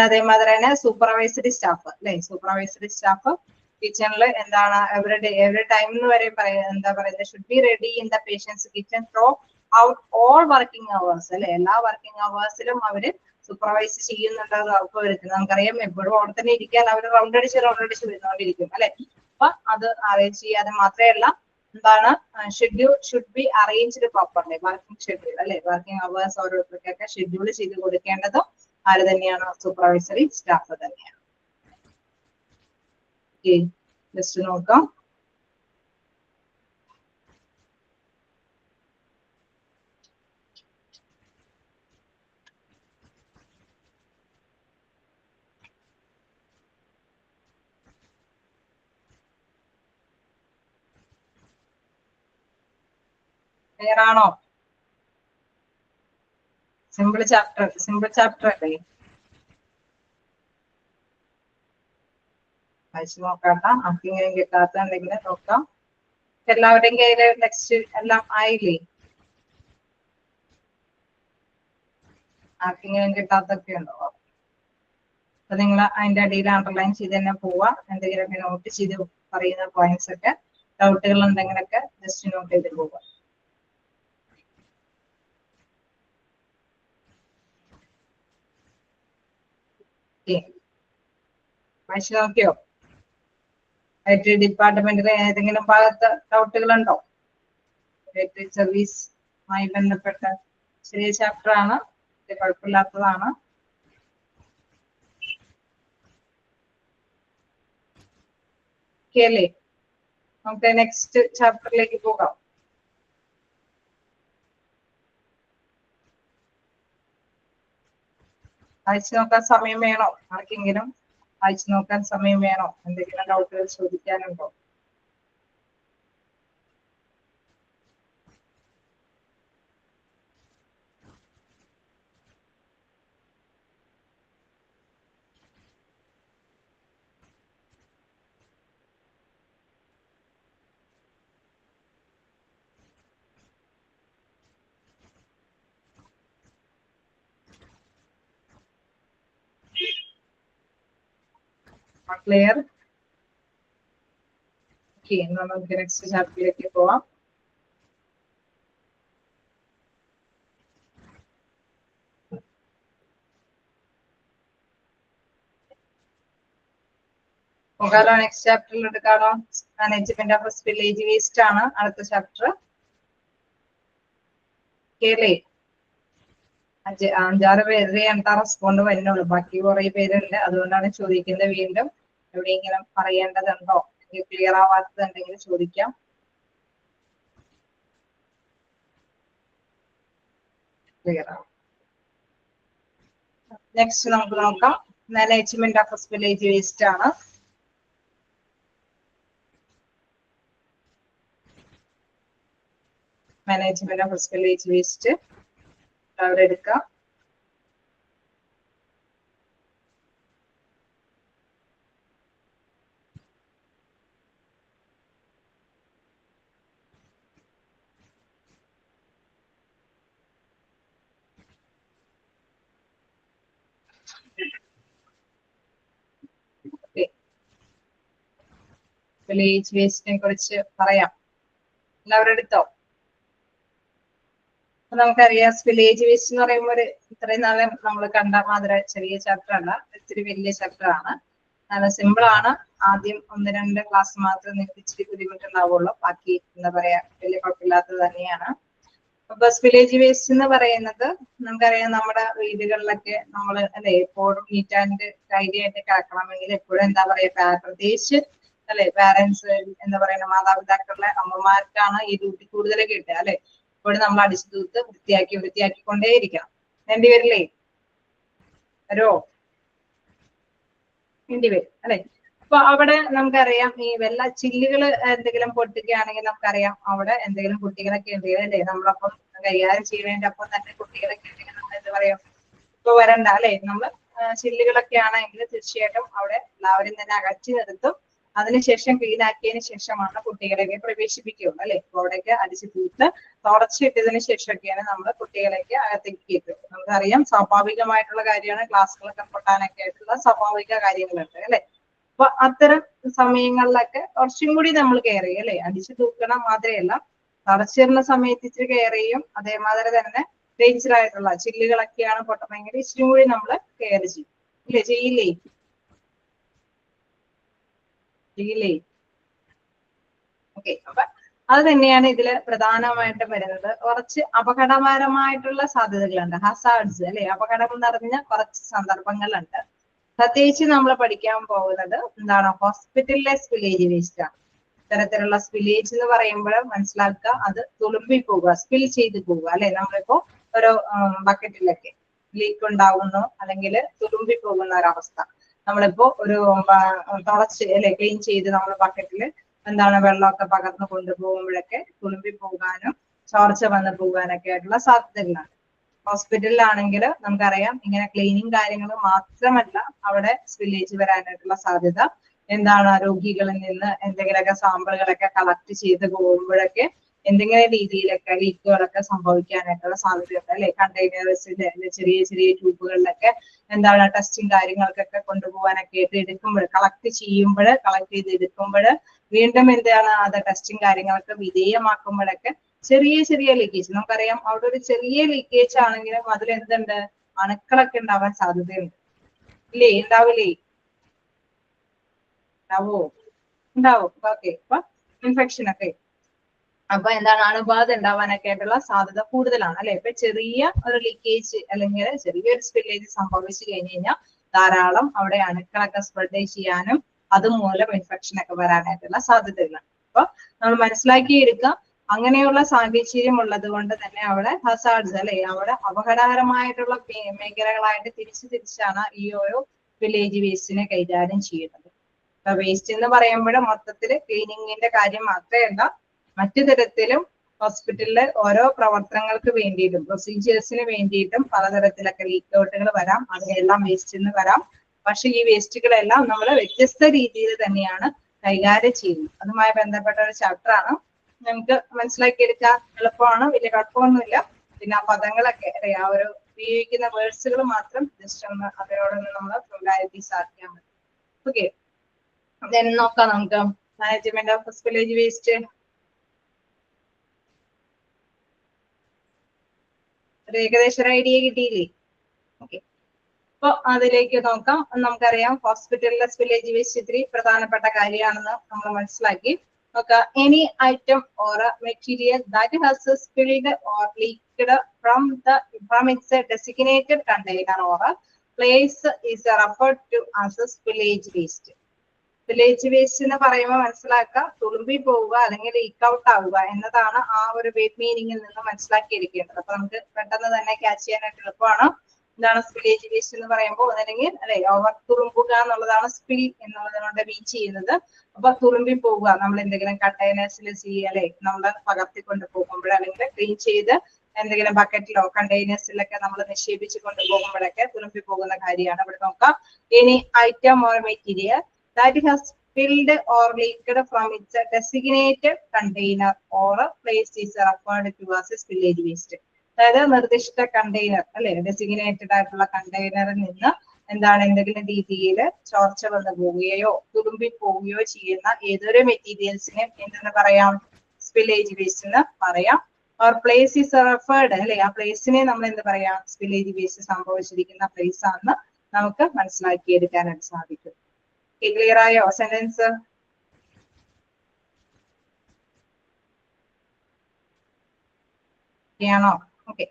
അതേമാതിരി തന്നെ സൂപ്പർവൈസറി സ്റ്റാഫ് അല്ലെ. സൂപ്പർവൈസറി സ്റ്റാഫ് കിച്ചണിൽ എന്താണ് എവറി ടൈം എന്ന് വരെ എന്താ പറയുന്നത്? Should be ready in the patients kitchen throughout all working hours അല്ലെ. എല്ലാ വർക്കിംഗ് അവേഴ്സിലും അവര് സൂപ്പർവൈസ് ചെയ്യുന്നുണ്ടോ ഉറപ്പ് വരുത്തുന്നത്. നമുക്കറിയാം എപ്പോഴും അവിടെ തന്നെ ഇരിക്കാൻ അവർ റൗണ്ട് അടിച്ച് വരുന്നോണ്ടിരിക്കും അല്ലെ. അപ്പൊ അത് അറേഞ്ച് ചെയ്യാതെ മാത്രമല്ല എന്താണ് schedule should be arranged properly. Working schedule അല്ലെ. വർക്കിംഗ് അവേഴ്സ് ഓരോരുത്തർക്കൊക്കെ ഷെഡ്യൂൾ ചെയ്ത് കൊടുക്കേണ്ടതും ആര് തന്നെയാണ്? സൂപ്പർവൈസറി സ്റ്റാഫ് തന്നെയാണ്. ജസ്റ്റ് നോക്കാം. ക്ലിയർ ആണോ? സിമ്പിൾ ചാപ്റ്റർ അല്ലേ. വായിച്ചു നോക്കാട്ട. ആർക്കെങ്കിലും കിട്ടാത്തുണ്ടെങ്കിൽ നോക്കാം. എല്ലാവരുടെയും കയ്യില് ടെക്സ്റ്റ് എല്ലാം ആയില്ലേ? ആർക്കെങ്കിലും കിട്ടാത്തൊക്കെ ഉണ്ടോ? അപ്പൊ നിങ്ങൾ അതിന്റെ അടിയിൽ അണ്ടർലൈൻ ചെയ്ത് തന്നെ പോവാ. എന്തെങ്കിലുമൊക്കെ നോട്ട് ചെയ്ത് പറയുന്ന പോയിന്റ്സ് ഒക്കെ ഡൗട്ടുകൾ ഉണ്ടെങ്കിലൊക്കെ ജസ്റ്റ് നോട്ട് ചെയ്ത് പോവുക. വായിച്ചു നോക്കിയോ? ഡയറ്ററി ഡിപ്പാർട്ട്മെന്റിലെ ഏതെങ്കിലും ഭാഗത്ത് ഡൗട്ടുകൾ ഉണ്ടോ? ഡയറ്ററി സർവീസുമായി ബന്ധപ്പെട്ട ചെറിയ ചാപ്റ്റർ ആണ്, കുഴപ്പമില്ലാത്തതാണ്. അല്ലേ? നമുക്ക് നെക്സ്റ്റ് ചാപ്റ്ററിലേക്ക് പോകാം. വായിച്ചു നോക്കാൻ സമയം വേണോ? ആർക്കെങ്കിലും വായിച്ചു നോക്കാൻ സമയം വേണോ? എന്തെങ്കിലും ഡൗട്ടുകൾ ചോദിക്കാനുണ്ടോ? ക്ലിയർ? ഓക്കെ, നമുക്ക് നെക്സ്റ്റ് ചാപ്റ്ററിലേക്ക് പോവാം. പോകാലോ? നെക്സ്റ്റ് ചാപ്റ്ററിൽ എടുക്കാലോ? മാനേജ്മെന്റ് ഓഫ് വില്ലേജ് വേസ്റ്റ് ആണ് അടുത്ത ചാപ്റ്റർ. കേളേ 5-6 പേരുടെ എന്താ റെസ്പോണ്ട് വരുന്നുള്ളൂ. ബാക്കി കുറെ പേരുണ്ട്, അതുകൊണ്ടാണ് ചോദിക്കുന്നത്. വീണ്ടും എവിടെയെങ്കിലും പറയേണ്ടതുണ്ടോ? ക്ലിയർ ആവാത്തതുണ്ടെങ്കിൽ ചോദിക്കാം. ക്ലിയർ ആവും. നെക്സ്റ്റ് നമുക്ക് നോക്കാം. മാനേജ്മെന്റ് ഓഫ് വില്ലേജ് വേസ്റ്റ് ആണ്. മാനേജ്മെന്റ് ഓഫ് വില്ലേജ് വേസ്റ്റ് അവിടെ എടുക്കാം. സ്പില്ലേജ് വേസ്റ്റിനെ കുറിച്ച് പറയാം. എല്ലാവരും എടുത്തോ? നമുക്കറിയാം സ്പില്ലേജ് വേസ്റ്റ് എന്ന് പറയുമ്പോൾ ഒരു ഇത്രയും നാളെ നമ്മൾ കണ്ട മാതിരി ചെറിയ ചാപ്റ്റർ അല്ല, ഇത്തിരി വലിയ ചാപ്റ്റർ ആണ്. നല്ല സിമ്പിൾ ആണ്. ആദ്യം 1-2 ക്ലാസ് മാത്രം നിങ്ങൾക്ക് ഇച്ചിരി ബുദ്ധിമുട്ടുണ്ടാവുള്ളൂ, ബാക്കി എന്താ പറയാ വലിയ കുഴപ്പമില്ലാത്തത് തന്നെയാണ്. അപ്പൊ സ്പില്ലേജ് വേസ്റ്റ് എന്ന് പറയുന്നത് നമുക്കറിയാം നമ്മുടെ വീടുകളിലൊക്കെ നമ്മൾ അല്ലെ എപ്പോഴും നീറ്റ് ആൻഡ് ടൈഡി ആയിട്ട് കിടക്കണമെങ്കിൽ എപ്പോഴും എന്താ പറയാ പ്രത്യേകിച്ച് അല്ലെ പാരന്റ്സ് എന്താ പറയുക മാതാപിതാക്കളുടെ അമ്മമാർക്കാണ് ഈ ഡ്യൂട്ടി കൂടുതൽ കിട്ടുക അല്ലെ. എപ്പോഴും നമ്മൾ അടിച്ചു തൂത്ത് വൃത്തിയാക്കിക്കൊണ്ടേയിരിക്കണം. വേണ്ടിവരില്ലേ? വരോ? വേണ്ടിവരും അല്ലെ. അപ്പൊ അവിടെ നമുക്കറിയാം ഈ വെള്ള ചില്ലുകൾ എന്തെങ്കിലും പൊട്ടുകയാണെങ്കിൽ നമുക്കറിയാം അവിടെ എന്തെങ്കിലും കുട്ടികളൊക്കെ ഉണ്ടെങ്കിൽ അല്ലെ നമ്മളപ്പം കൈകാര്യം ചെയ്യുന്നതിന്റെ ഒപ്പം തന്നെ കുട്ടികളൊക്കെ ഉണ്ടെങ്കിൽ നമ്മൾ എന്താ പറയാ ഇപ്പൊ വരണ്ട അല്ലെ. നമ്മൾ ചില്ലുകളൊക്കെ ആണെങ്കിൽ തീർച്ചയായിട്ടും അവിടെ എല്ലാവരും തന്നെ അകറ്റി നിർത്തും. അതിനുശേഷം ക്ലീൻ ആക്കിയതിനു ശേഷമാണ് കുട്ടികളെയൊക്കെ പ്രവേശിപ്പിക്കുകയുള്ളൂ അല്ലെ. അപ്പൊ അവിടെയൊക്കെ അടിച്ചു തൂത്ത് തുടച്ചിട്ടതിന് ശേഷമൊക്കെയാണ് നമ്മൾ കുട്ടികളെയൊക്കെ അകത്തേക്ക് കയറ്റുക. നമുക്കറിയാം സ്വാഭാവികമായിട്ടുള്ള കാര്യമാണ്, ക്ലാസ്സുകളൊക്കെ പൊട്ടാനൊക്കെ ആയിട്ടുള്ള സ്വാഭാവിക കാര്യങ്ങളുണ്ട് അല്ലെ. അപ്പൊ അത്തരം സമയങ്ങളിലൊക്കെ കുറച്ചും കൂടി നമ്മൾ കെയർ ചെയ്യും അല്ലെ. അടിച്ചു തൂക്കണം മാത്രമല്ല തുടച്ചിരുന്ന സമയത്ത് ഇച്ചിരി കെയർ ചെയ്യും. അതേമാതിരി തന്നെ ഡേഞ്ചർ ആയിട്ടുള്ള ചില്ലുകളൊക്കെയാണ് പൊട്ടണമെങ്കിൽ ഇച്ചിരി കൂടി നമ്മൾ കെയർ ചെയ്യും ഇല്ലേ? ചെയ്യില്ലേ? ഓക്കെ. അപ്പൊ അത് തന്നെയാണ് ഇതില് പ്രധാനമായിട്ടും വരുന്നത്. കുറച്ച് അപകടകരമായിട്ടുള്ള സാധ്യതകളുണ്ട്, ഹസാർഡ്സ് അല്ലെ. അപകടം നിറഞ്ഞ കുറച്ച് സന്ദർഭങ്ങളുണ്ട്. പ്രത്യേകിച്ച് നമ്മൾ പഠിക്കാൻ പോകുന്നത് എന്താണ്? ഹോസ്പിറ്റലിലെ സ്പില്ലേജ് വേസ്റ്റ് ആണ്. ഇത്തരത്തിലുള്ള സ്പില്ലേജ് എന്ന് പറയുമ്പോൾ മനസ്സിലാക്കുക അത് തുളുമ്പി പോവുക, സ്പിൽ ചെയ്ത് പോവുക അല്ലെ. നമ്മളിപ്പോ ഒരു ബക്കറ്റിലൊക്കെ ലീക്ക് ഉണ്ടാവുന്നു അല്ലെങ്കിൽ തുളുമ്പി പോകുന്ന ഒരവസ്ഥ. നമ്മളിപ്പോ ഒരു തുടച്ച് അല്ലെ ക്ലീൻ ചെയ്ത് നമ്മൾ ബക്കറ്റില് എന്താണ് വെള്ളമൊക്കെ പകർന്നു കൊണ്ടുപോകുമ്പോഴൊക്കെ തുളുമ്പി പോകാനും ചോർച്ച വന്നു പോകാനൊക്കെ ആയിട്ടുള്ള സാധ്യതകളാണ്. ഹോസ്പിറ്റലിലാണെങ്കിൽ നമുക്കറിയാം ഇങ്ങനെ ക്ലീനിങ് കാര്യങ്ങൾ മാത്രമല്ല അവിടെ സ്പില്ലേജ് വരാനായിട്ടുള്ള സാധ്യത എന്താണ്? രോഗികളിൽ നിന്ന് എന്തെങ്കിലുമൊക്കെ സാമ്പിളുകളൊക്കെ കളക്ട് ചെയ്ത് പോകുമ്പോഴൊക്കെ എന്തെങ്കിലും രീതിയിലൊക്കെ ലീക്കുകളൊക്കെ സംഭവിക്കാനായിട്ടുള്ള സാധ്യതയുണ്ട് അല്ലെ. കണ്ടെയ്നേഴ്സിന്റെ ചെറിയ ചെറിയ ട്യൂബുകളിലൊക്കെ എന്താണ് ടെസ്റ്റിംഗ് കാര്യങ്ങൾക്കൊക്കെ കൊണ്ടുപോകാനൊക്കെ ആയിട്ട് എടുക്കുമ്പോൾ കളക്ട് ചെയ്ത് എടുക്കുമ്പോൾ വീണ്ടും എന്താണ് അത് ടെസ്റ്റിംഗ് കാര്യങ്ങളൊക്കെ വിധേയമാക്കുമ്പോഴൊക്കെ ചെറിയ ചെറിയ ലീക്കേജ് നമുക്കറിയാം. അവിടെ ഒരു ചെറിയ ലീക്കേജ് ആണെങ്കിലും അതിൽ എന്തുണ്ട്? അണുക്കളൊക്കെ ഉണ്ടാവാൻ സാധ്യതയുണ്ട് ഇല്ലേ? ഉണ്ടാവില്ലേ? ഉണ്ടാവോ? ഉണ്ടാവും. ഓക്കെ. അപ്പൊ ഇൻഫെക്ഷൻ ഒക്കെ അപ്പൊ എന്താണ് അണുബാധ ഉണ്ടാവാനൊക്കെ ആയിട്ടുള്ള സാധ്യത കൂടുതലാണ് അല്ലെ. ഇപ്പൊ ചെറിയ ഒരു ലീക്കേജ് അല്ലെങ്കിൽ ചെറിയൊരു സ്പില്ലേജ് സംഭവിച്ചു കഴിഞ്ഞു കഴിഞ്ഞാൽ ധാരാളം അവിടെ അണുക്കളൊക്കെ സ്പ്രെഡ് ചെയ്യാനും അതുമൂലം ഇൻഫെക്ഷൻ ഒക്കെ വരാനായിട്ടുള്ള സാധ്യതകളാണ്. അപ്പൊ നമ്മൾ മനസ്സിലാക്കിയെടുക്കുക അങ്ങനെയുള്ള സാഹചര്യം ഉള്ളത് കൊണ്ട് തന്നെ അവിടെ ഹസാർഡ്സ് അല്ലെ അവിടെ അപകടകരമായിട്ടുള്ള മേഖലകളായിട്ട് തിരിച്ചാണ് ഈ ഓരോ വില്ലേജ് വേസ്റ്റിനെ കൈകാര്യം ചെയ്യുന്നത്. അപ്പൊ വേസ്റ്റ് എന്ന് പറയുമ്പോൾ മൊത്തത്തില് ക്ലീനിങ്ങിന്റെ കാര്യം മാത്രമല്ല മറ്റു തരത്തിലും ഹോസ്പിറ്റലിലെ ഓരോ പ്രവർത്തനങ്ങൾക്ക് വേണ്ടിയിട്ടും പ്രൊസീജിയേഴ്സിന് വേണ്ടിയിട്ടും പലതരത്തിലൊക്കെ ലീക്ക് ഔട്ടുകൾ വരാം. അതിനെല്ലാം വേസ്റ്റിൽ വരാം. പക്ഷെ ഈ വേസ്റ്റുകളെല്ലാം നമ്മൾ വ്യത്യസ്ത രീതിയിൽ തന്നെയാണ് കൈകാര്യം ചെയ്യുന്നത്. അതുമായി ബന്ധപ്പെട്ട ഒരു ചാപ്റ്റർ ആണ്. നമുക്ക് മനസ്സിലാക്കിയെടുക്കാൻ എളുപ്പമാണ്, വലിയ കുഴപ്പമൊന്നുമില്ല. പിന്നെ ആ പദങ്ങളൊക്കെ ആ ഒരു ഉപയോഗിക്കുന്ന വേർഡ്സുകൾ മാത്രം ജസ്റ്റ് ഒന്ന് അതിനോടൊന്ന് നമ്മൾ ഫെമിലാരിറ്റീസ് ആക്കിയാൽ മതി. ഓക്കെ. നോക്കാം നമുക്ക് മാനേജ്മെന്റ് ഓഫ് സ്പില്ലേജ് വേസ്റ്റ്. ഒരു ഏകദേശം ഒരു ഐഡിയ കിട്ടിയില്ലേ? ഓക്കെ. അപ്പൊ അതിലേക്ക് നോക്കാം. നമുക്കറിയാം ഹോസ്പിറ്റലിലെ സ്പില്ലേജ് വേസ്റ്റ് ഇത്തിരി പ്രധാനപ്പെട്ട കാര്യമാണെന്ന് നമ്മൾ മനസ്സിലാക്കി. നോക്കാം. Any item or material that has spilled or leaked from its designated container or place is referred to as spillage waste. Spillage waste എന്ന് പറയുമ്പോൾ മനസ്സിലാക്കുക തുളുമ്പി പോവുക അല്ലെങ്കിൽ ലീക്ക് ഔട്ട് ആവുക എന്നതാണ് ആ ഒരു മീനിങ്ങിൽ നിന്ന് മനസ്സിലാക്കിയിരിക്കേണ്ടത്. അപ്പൊ നമുക്ക് പെട്ടെന്ന് തന്നെ ക്യാച്ച് ചെയ്യാനായിട്ട് എളുപ്പമാണ്. എന്താണ് സ്പില്ലേജ് വേസ്റ്റ് എന്ന് പറയുമ്പോൾ ഒന്നല്ലെങ്കിൽ അല്ലെ ഓവർ തുളുമ്പുക എന്നുള്ളതാണ് സ്പിൽ എന്നുള്ളതിനോട് മീൻ ചെയ്യുന്നത്. അപ്പൊ തുളുമ്പി പോവുക നമ്മൾ എന്തെങ്കിലും കണ്ടെയ്നേഴ്സിൽ അല്ലെ നമ്മൾ പകർത്തിക്കൊണ്ട് പോകുമ്പോൾ അല്ലെങ്കിൽ ക്ലീൻ ചെയ്ത് എന്തെങ്കിലും ബക്കറ്റിലോ കണ്ടെയ്നേഴ്സിലൊക്കെ നമ്മൾ നിക്ഷേപിച്ച് കൊണ്ടുപോകുമ്പോഴൊക്കെ തുളുമ്പി പോകുന്ന കാര്യമാണ് ഇവിടെ നോക്കാം. Any item or material that has spilled or leaked from its designated container or place is referred to as spillage waste. അതായത് നിർദ്ദിഷ്ട കണ്ടെയ്നർ അല്ലെ ഡെസിഗ്നേറ്റഡ് ആയിട്ടുള്ള കണ്ടെയ്നറിൽ നിന്ന് എന്താണ് എന്തെങ്കിലും രീതിയിൽ ചോർച്ച വന്നു പോവുകയോ തുളുമ്പി പോവുകയോ ചെയ്യുന്ന ഏതൊരു മെറ്റീരിയൽസിനെയും എന്തെന്ന് പറയാം? സ്പില്ലേജ് വേസ്റ്റ് എന്ന് പറയാം. ഓർ പ്ലേസ് ഈസ് റെഫേർഡ് അല്ലെ, ആ പ്ലേസിനെ നമ്മൾ എന്ത് പറയാം? സ്പില്ലേജ് വേസ്റ്റ് സംഭവിച്ചിരിക്കുന്ന പ്ലേസ് ആണെന്ന് നമുക്ക് മനസ്സിലാക്കിയെടുക്കാനായിട്ട് സാധിക്കും. ക്ലിയർ ആയോ സെന്റൻസ്? ആണോ? ഓക്കെ.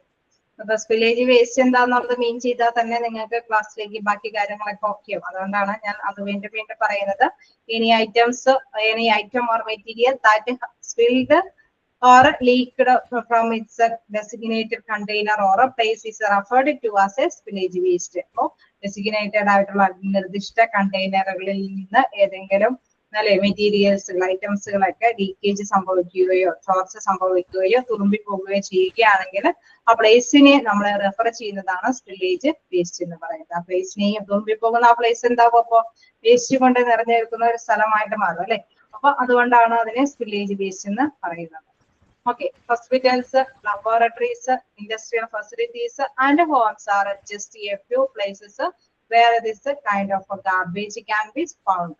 അപ്പൊ സ്പില്ലേജ് വേസ്റ്റ് എന്താന്നുള്ളത് മീൻ ചെയ്താൽ തന്നെ നിങ്ങൾക്ക് ക്ലാസ്സിലേക്ക് ബാക്കി കാര്യങ്ങളൊക്കെ ഓക്കെ ആവും. അതുകൊണ്ടാണ് ഞാൻ അത് വീണ്ടും വീണ്ടും പറയുന്നത്. Any item or material that spilled or leaked from its designated container or a place is referred to as a spillage waste. അപ്പോൾ designated ആയിട്ടുള്ള നിർദ്ദിഷ്ട കണ്ടെയ്നറുകളിൽ നിന്ന് ഏതെങ്കിലും മെറ്റീരിയൽസുകൾ ഐറ്റംസുകളൊക്കെ ലീക്കേജ് സംഭവിക്കുകയോ ചോർച്ച സംഭവിക്കുകയോ തുളുമ്പി പോവുകയോ ചെയ്യുകയാണെങ്കിൽ ആ പ്ലേസിനെ നമ്മൾ റെഫർ ചെയ്യുന്നതാണ് സ്പില്ലേജ് വേസ്റ്റ് എന്ന് പറയുന്നത്. ആ പ്ലേസിനെയും തുളുമ്പി പോകുന്ന ആ പ്ലേസ് എന്താവും? അപ്പോ വേസ്റ്റ് കൊണ്ട് നിറഞ്ഞു നിൽക്കുന്ന ഒരു സ്ഥലമായിട്ട് മാറും അല്ലെ. അപ്പൊ അതുകൊണ്ടാണ് അതിനെ സ്പില്ലേജ് വേസ്റ്റ് എന്ന് പറയുന്നത്. Okay, hospitals, laboratories, industrial facilities, and homes are just a few places where this kind of garbage can be found.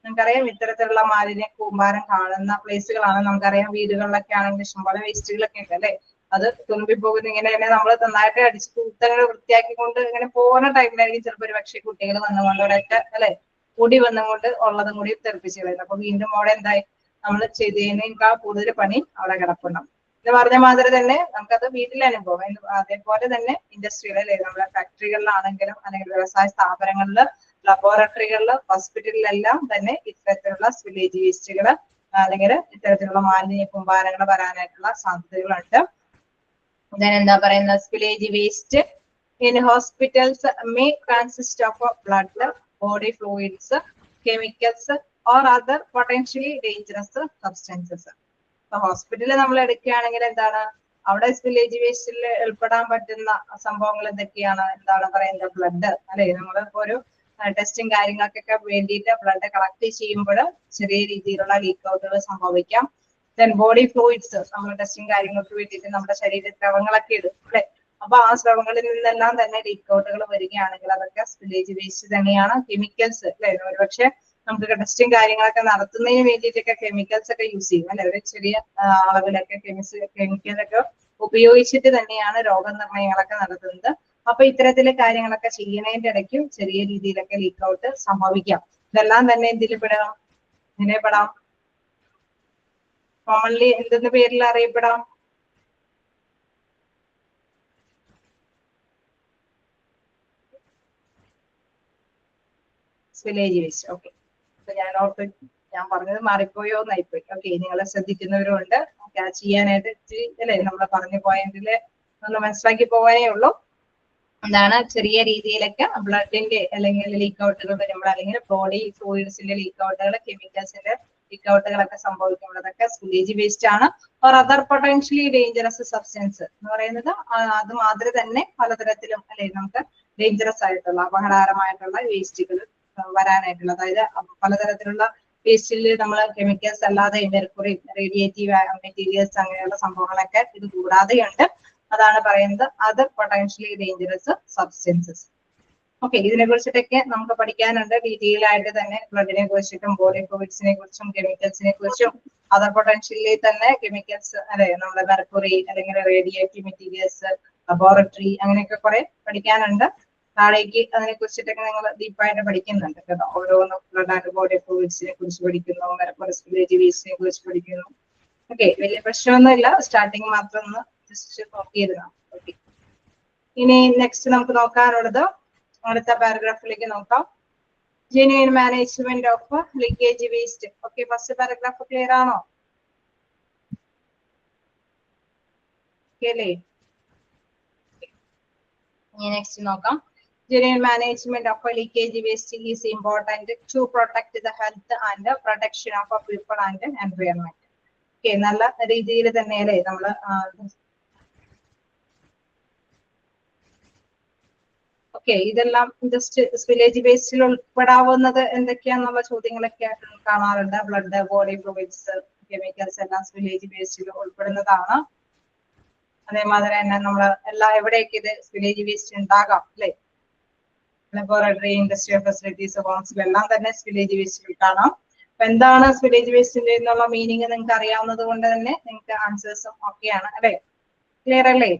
നമുക്കറിയാം ഇത്തരത്തിലുള്ള മാലിന്യ കൂമ്പാരം കാണുന്ന പ്ലേസുകളാണ്. നമുക്കറിയാം വീടുകളിലൊക്കെ ആണെങ്കിൽ ഇഷ്ടംപോലെ വേസ്റ്റുകളൊക്കെ ഉണ്ട് അല്ലെ. അത് തുമ്പി പോകുന്ന ഇങ്ങനെ തന്നെ നമ്മൾ നന്നായിട്ട് അടിച്ച് തൂത്തങ്ങൾ വൃത്തിയാക്കിക്കൊണ്ട് ഇങ്ങനെ പോകുന്ന ടൈമിലായിരിക്കും ചിലപ്പോൾ ഒരു പക്ഷേ കുട്ടികൾ വന്നുകൊണ്ട് ഒരൊക്കെ അല്ലെ കൂടി വന്നുകൊണ്ട് ഉള്ളതും കൂടി തെറിപ്പിച്ച് കളയുന്നത്. അപ്പൊ വീണ്ടും അവിടെ എന്തായി? നമ്മൾ ചെയ്തതിനേക്കാൾ കൂടുതൽ പണി അവിടെ കിടപ്പുണ്ടാവും. ഇത് പറഞ്ഞ മാതിരി തന്നെ നമുക്കത് വീട്ടിലെ അനുഭവം. അതേപോലെ തന്നെ ഇൻഡസ്ട്രിയിൽ അല്ലെ, നമ്മുടെ ഫാക്ടറികളിലാണെങ്കിലും അല്ലെങ്കിൽ വ്യവസായ സ്ഥാപനങ്ങളില്, ലബോറട്ടറികളില്, ഹോസ്പിറ്റലിലെല്ലാം തന്നെ ഇത്തരത്തിലുള്ള സ്പില്ലേജ് വേസ്റ്റുകൾ അല്ലെങ്കിൽ ഇത്തരത്തിലുള്ള മാലിന്യ കൂമ്പാരങ്ങൾ വരാനായിട്ടുള്ള സാധ്യതകളുണ്ട്. എന്താ പറയുന്നത്? Spillage waste in hospitals may consist of blood, body fluids, chemicals or other potentially dangerous substances. അപ്പൊ ഹോസ്പിറ്റലിൽ നമ്മൾ എടുക്കുകയാണെങ്കിൽ എന്താണ് അവിടെ സ്പില്ലേജ് വേസ്റ്റിൽ ഉൾപ്പെടാൻ പറ്റുന്ന സംഭവങ്ങൾ എന്തൊക്കെയാണ്? എന്താണ് പറയുന്നത്? ബ്ലഡ് അല്ലെ. നമ്മൾ ഒരു ടെസ്റ്റും കാര്യങ്ങൾക്കൊക്കെ വേണ്ടിയിട്ട് ബ്ലഡ് കളക്ട് ചെയ്യുമ്പോൾ ചെറിയ രീതിയിലുള്ള ലീക്ക് ഔട്ടുകൾ സംഭവിക്കാം. ദെൻ ബോഡി ഫ്ലൂയിഡ്സ്, നമ്മൾ ടെസ്റ്റും കാര്യങ്ങൾക്ക് വേണ്ടിയിട്ട് നമ്മുടെ ശരീര സ്രവങ്ങളൊക്കെ ഇടും അല്ലെ. അപ്പൊ ആ സ്രവങ്ങളിൽ നിന്നെല്ലാം തന്നെ ലീക്ക് ഔട്ടുകൾ വരികയാണെങ്കിൽ അതൊക്കെ സ്പില്ലേജ് വേസ്റ്റ് തന്നെയാണ്. കെമിക്കൽസ് അല്ലെ, ഒരുപക്ഷെ നമുക്ക് ടെസ്റ്റും കാര്യങ്ങളൊക്കെ നടത്തുന്നതിന് വേണ്ടിയിട്ടൊക്കെ കെമിക്കൽസ് ഒക്കെ യൂസ് ചെയ്യും അല്ലെ. ഒരു ചെറിയ അളവിലൊക്കെ കെമിക്കലൊക്കെ ഉപയോഗിച്ചിട്ട് തന്നെയാണ് രോഗനിർണയങ്ങളൊക്കെ നടത്തുന്നത്. അപ്പൊ ഇത്തരത്തിലെ കാര്യങ്ങളൊക്കെ ചെയ്യുന്നതിന്റെ ഇടയ്ക്കും ചെറിയ രീതിയിലൊക്കെ ലീക്ക് ഔട്ട് സംഭവിക്കാം. ഇതെല്ലാം തന്നെ എന്തിൽ പെടാം? എങ്ങനെ പെടാം? കോമൺലി എന്തെന്ന പേരിൽ അറിയപ്പെടാം? Spillage waste. ഓക്കെ. ഞാൻ പറഞ്ഞത് മാറിപ്പോയോ എന്നായിപ്പോയി. ഓക്കെ, നിങ്ങളെ ശ്രദ്ധിക്കുന്നവരുണ്ട്. ക്യാച്ച് ചെയ്യാനായിട്ട് അല്ലെ നമ്മൾ പറഞ്ഞു പോയതിൽ ഒന്ന് മനസ്സിലാക്കി പോകാനേ ഉള്ളൂ. എന്താണ് ചെറിയ രീതിയിലൊക്കെ ബ്ലഡിന്റെ അല്ലെങ്കിൽ ലീക്ക് ഔട്ടുകൾ വരുമ്പോൾ അല്ലെങ്കിൽ ബോഡി ഫ്ലൂയിഡ്സിന്റെ ലീക്ക് ഔട്ടുകൾ, കെമിക്കൽസിന്റെ ലീക്ക് ഔട്ടുകളൊക്കെ സംഭവിക്കുമ്പോൾ അതൊക്കെ സ്പില്ലേജ് വേസ്റ്റ് ആണ്. Or other potentially dangerous substance എന്ന് പറയുന്നത് അത് മാതിരി തന്നെ പലതരത്തിലും അല്ലെ നമുക്ക് ഡേഞ്ചറസ് ആയിട്ടുള്ള അപകടകരമായിട്ടുള്ള വേസ്റ്റുകൾ വരാനായിട്ടുള്ള, അതായത് പലതരത്തിലുള്ള വേസ്റ്റിൽ നമ്മൾ കെമിക്കൽസ് അല്ലാതെ മെർക്കുറി, റേഡിയേറ്റീവ് മെറ്റീരിയൽസ് അങ്ങനെയുള്ള സംഭവങ്ങളൊക്കെ ഇത് കൂടാതെയുണ്ട്. അതാണ് പറയുന്നത് other potentially dangerous substances. Okay, ഇതിനെ കുറിച്ചിട്ടൊക്കെ നമുക്ക് പഠിക്കാനുണ്ട് ഡീറ്റെയിൽ ആയിട്ട് തന്നെ. ബ്ലഡിനെ കുറിച്ചിട്ടും ബോഡി ഫ്ലൂയിഡ്സിനെ കുറിച്ചും കെമിക്കൽസിനെ കുറിച്ചും അതർ പൊട്ടൻഷ്യലി തന്നെ കെമിക്കൽസ് അല്ലെ നമ്മുടെ മെർക്കുറി അല്ലെങ്കിൽ റേഡിയേറ്റീവ് മെറ്റീരിയൽസ്, ലബോറട്ടറി അങ്ങനെയൊക്കെ കുറെ പഠിക്കാനുണ്ട്. നാളേക്ക് അതിനെ കുറിച്ചിട്ടൊക്കെ നിങ്ങൾ ഡീപ്പായിട്ട് പഠിക്കുന്നുണ്ട് കേട്ടോ. ഓരോന്നും ബ്ലഡ് ആൻഡ് ബോഡി ഫ്ലൂയിഡ്സിനെ കുറിച്ച് പഠിക്കുന്നു, മെർക്കുറി സ്പില്ലേജ് വേസ്റ്റിനെ കുറിച്ച് പഠിക്കുന്നു. ഓക്കെ, വലിയ പ്രശ്നമൊന്നുമില്ല. സ്റ്റാർട്ടിങ് മാത്രം ഒന്ന് ജസ്റ്റ് നോക്കിയിരുന്നോ. ഓക്കെ, ഇനി നെക്സ്റ്റ് നമുക്ക് നോക്കാനുള്ളത് അടുത്ത പാരഗ്രാഫിലേക്ക് നോക്കാം. Genuine management of leakage waste. Okay, first paragraph clear ആണോ? അല്ലേ? ഇനി നെക്സ്റ്റ് നോക്കാം. Genuine management of leakage waste is important to protect the health and protection of people and environment. Okay, നല്ല രീതിയിൽ തന്നെ അല്ലേ നമ്മള് ഓക്കെ ഇതെല്ലാം ജസ്റ്റ് സ്പില്ലേജ് വേസ്റ്റിൽ ഉൾപ്പെടാവുന്നത് എന്തൊക്കെയാന്നുള്ള ചോദ്യങ്ങളൊക്കെ കാണാറുണ്ട്. ബ്ലഡ്, ബോഡി ഫ്ലൂയിഡ്സ്, കെമിക്കൽസ് എല്ലാം സ്പില്ലേജ് വേസ്റ്റിൽ ഉൾപ്പെടുന്നതാണ്. അതേമാതിരി തന്നെ നമ്മൾ എവിടെയൊക്കെ ഇത് സ്പില്ലേജ് വേസ്റ്റ് ഉണ്ടാകാം അല്ലെ. ലബോറട്ടറി, ഇൻഡസ്ട്രിയൽ ഫെസിലിറ്റീസ്, ഹോംസിലെല്ലാം തന്നെ സ്പില്ലേജ് വേസ്റ്റുകൾ കാണാം. അപ്പൊ എന്താണ് സ്പില്ലേജ് വേസ്റ്റിന്റെ എന്നുള്ള മീനിങ് നിങ്ങൾക്ക് അറിയാവുന്നത് കൊണ്ട് തന്നെ നിങ്ങൾക്ക് ആൻസേഴ്സും ഓക്കെയാണ് അല്ലെ? ക്ലിയർ അല്ലേ?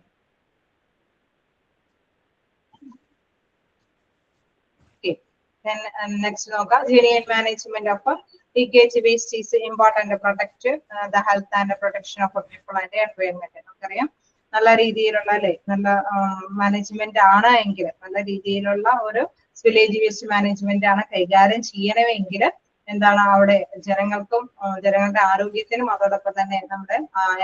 നെക്സ്റ്റ് നോക്കാം. Genuine management of leakage waste is important protect the health and protection of people and environment. നമുക്കറിയാം നല്ല രീതിയിലുള്ള അല്ലെ, നല്ല മാനേജ്മെന്റ് ആണ് എങ്കിൽ, നല്ല രീതിയിലുള്ള ഒരു സ്പില്ലേജ് വേസ്റ്റ് മാനേജ്മെന്റ് ആണ് കൈകാര്യം ചെയ്യണമെങ്കിൽ എന്താണ് അവിടെ ജനങ്ങൾക്കും ജനങ്ങളുടെ ആരോഗ്യത്തിനും അതോടൊപ്പം തന്നെ നമ്മുടെ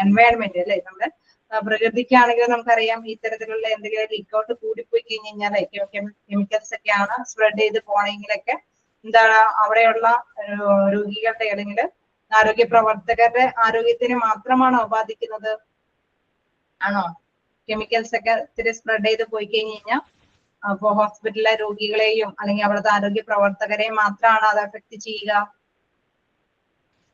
എൻവയോൺമെന്റ് അല്ലെ, നമ്മുടെ പ്രകൃതിക്കാണെങ്കിൽ നമുക്കറിയാം ഇത്തരത്തിലുള്ള എന്തെങ്കിലും ലീക്കൗട്ട് കൂടിപ്പോയി കഴിഞ്ഞാൽ കെമിക്കൽസ് ഒക്കെയാണ് സ്പ്രെഡ് ചെയ്ത് പോണെങ്കിലൊക്കെ എന്താണ് അവിടെയുള്ള രോഗികളുടെ അല്ലെങ്കിൽ ആരോഗ്യ പ്രവർത്തകരുടെ ആരോഗ്യത്തിന് മാത്രമാണോ ബാധിക്കുന്നത്? ആണോ? കെമിക്കൽസ് ഒക്കെ ഇത്തിരി സ്പ്രെഡ് ചെയ്ത് പോയി കഴിഞ്ഞാൽ അപ്പോ ഹോസ്പിറ്റലിലെ രോഗികളെയും അല്ലെങ്കിൽ അവിടുത്തെ ആരോഗ്യ പ്രവർത്തകരെയും മാത്രമാണ് അത് എഫക്ട് ചെയ്യുക?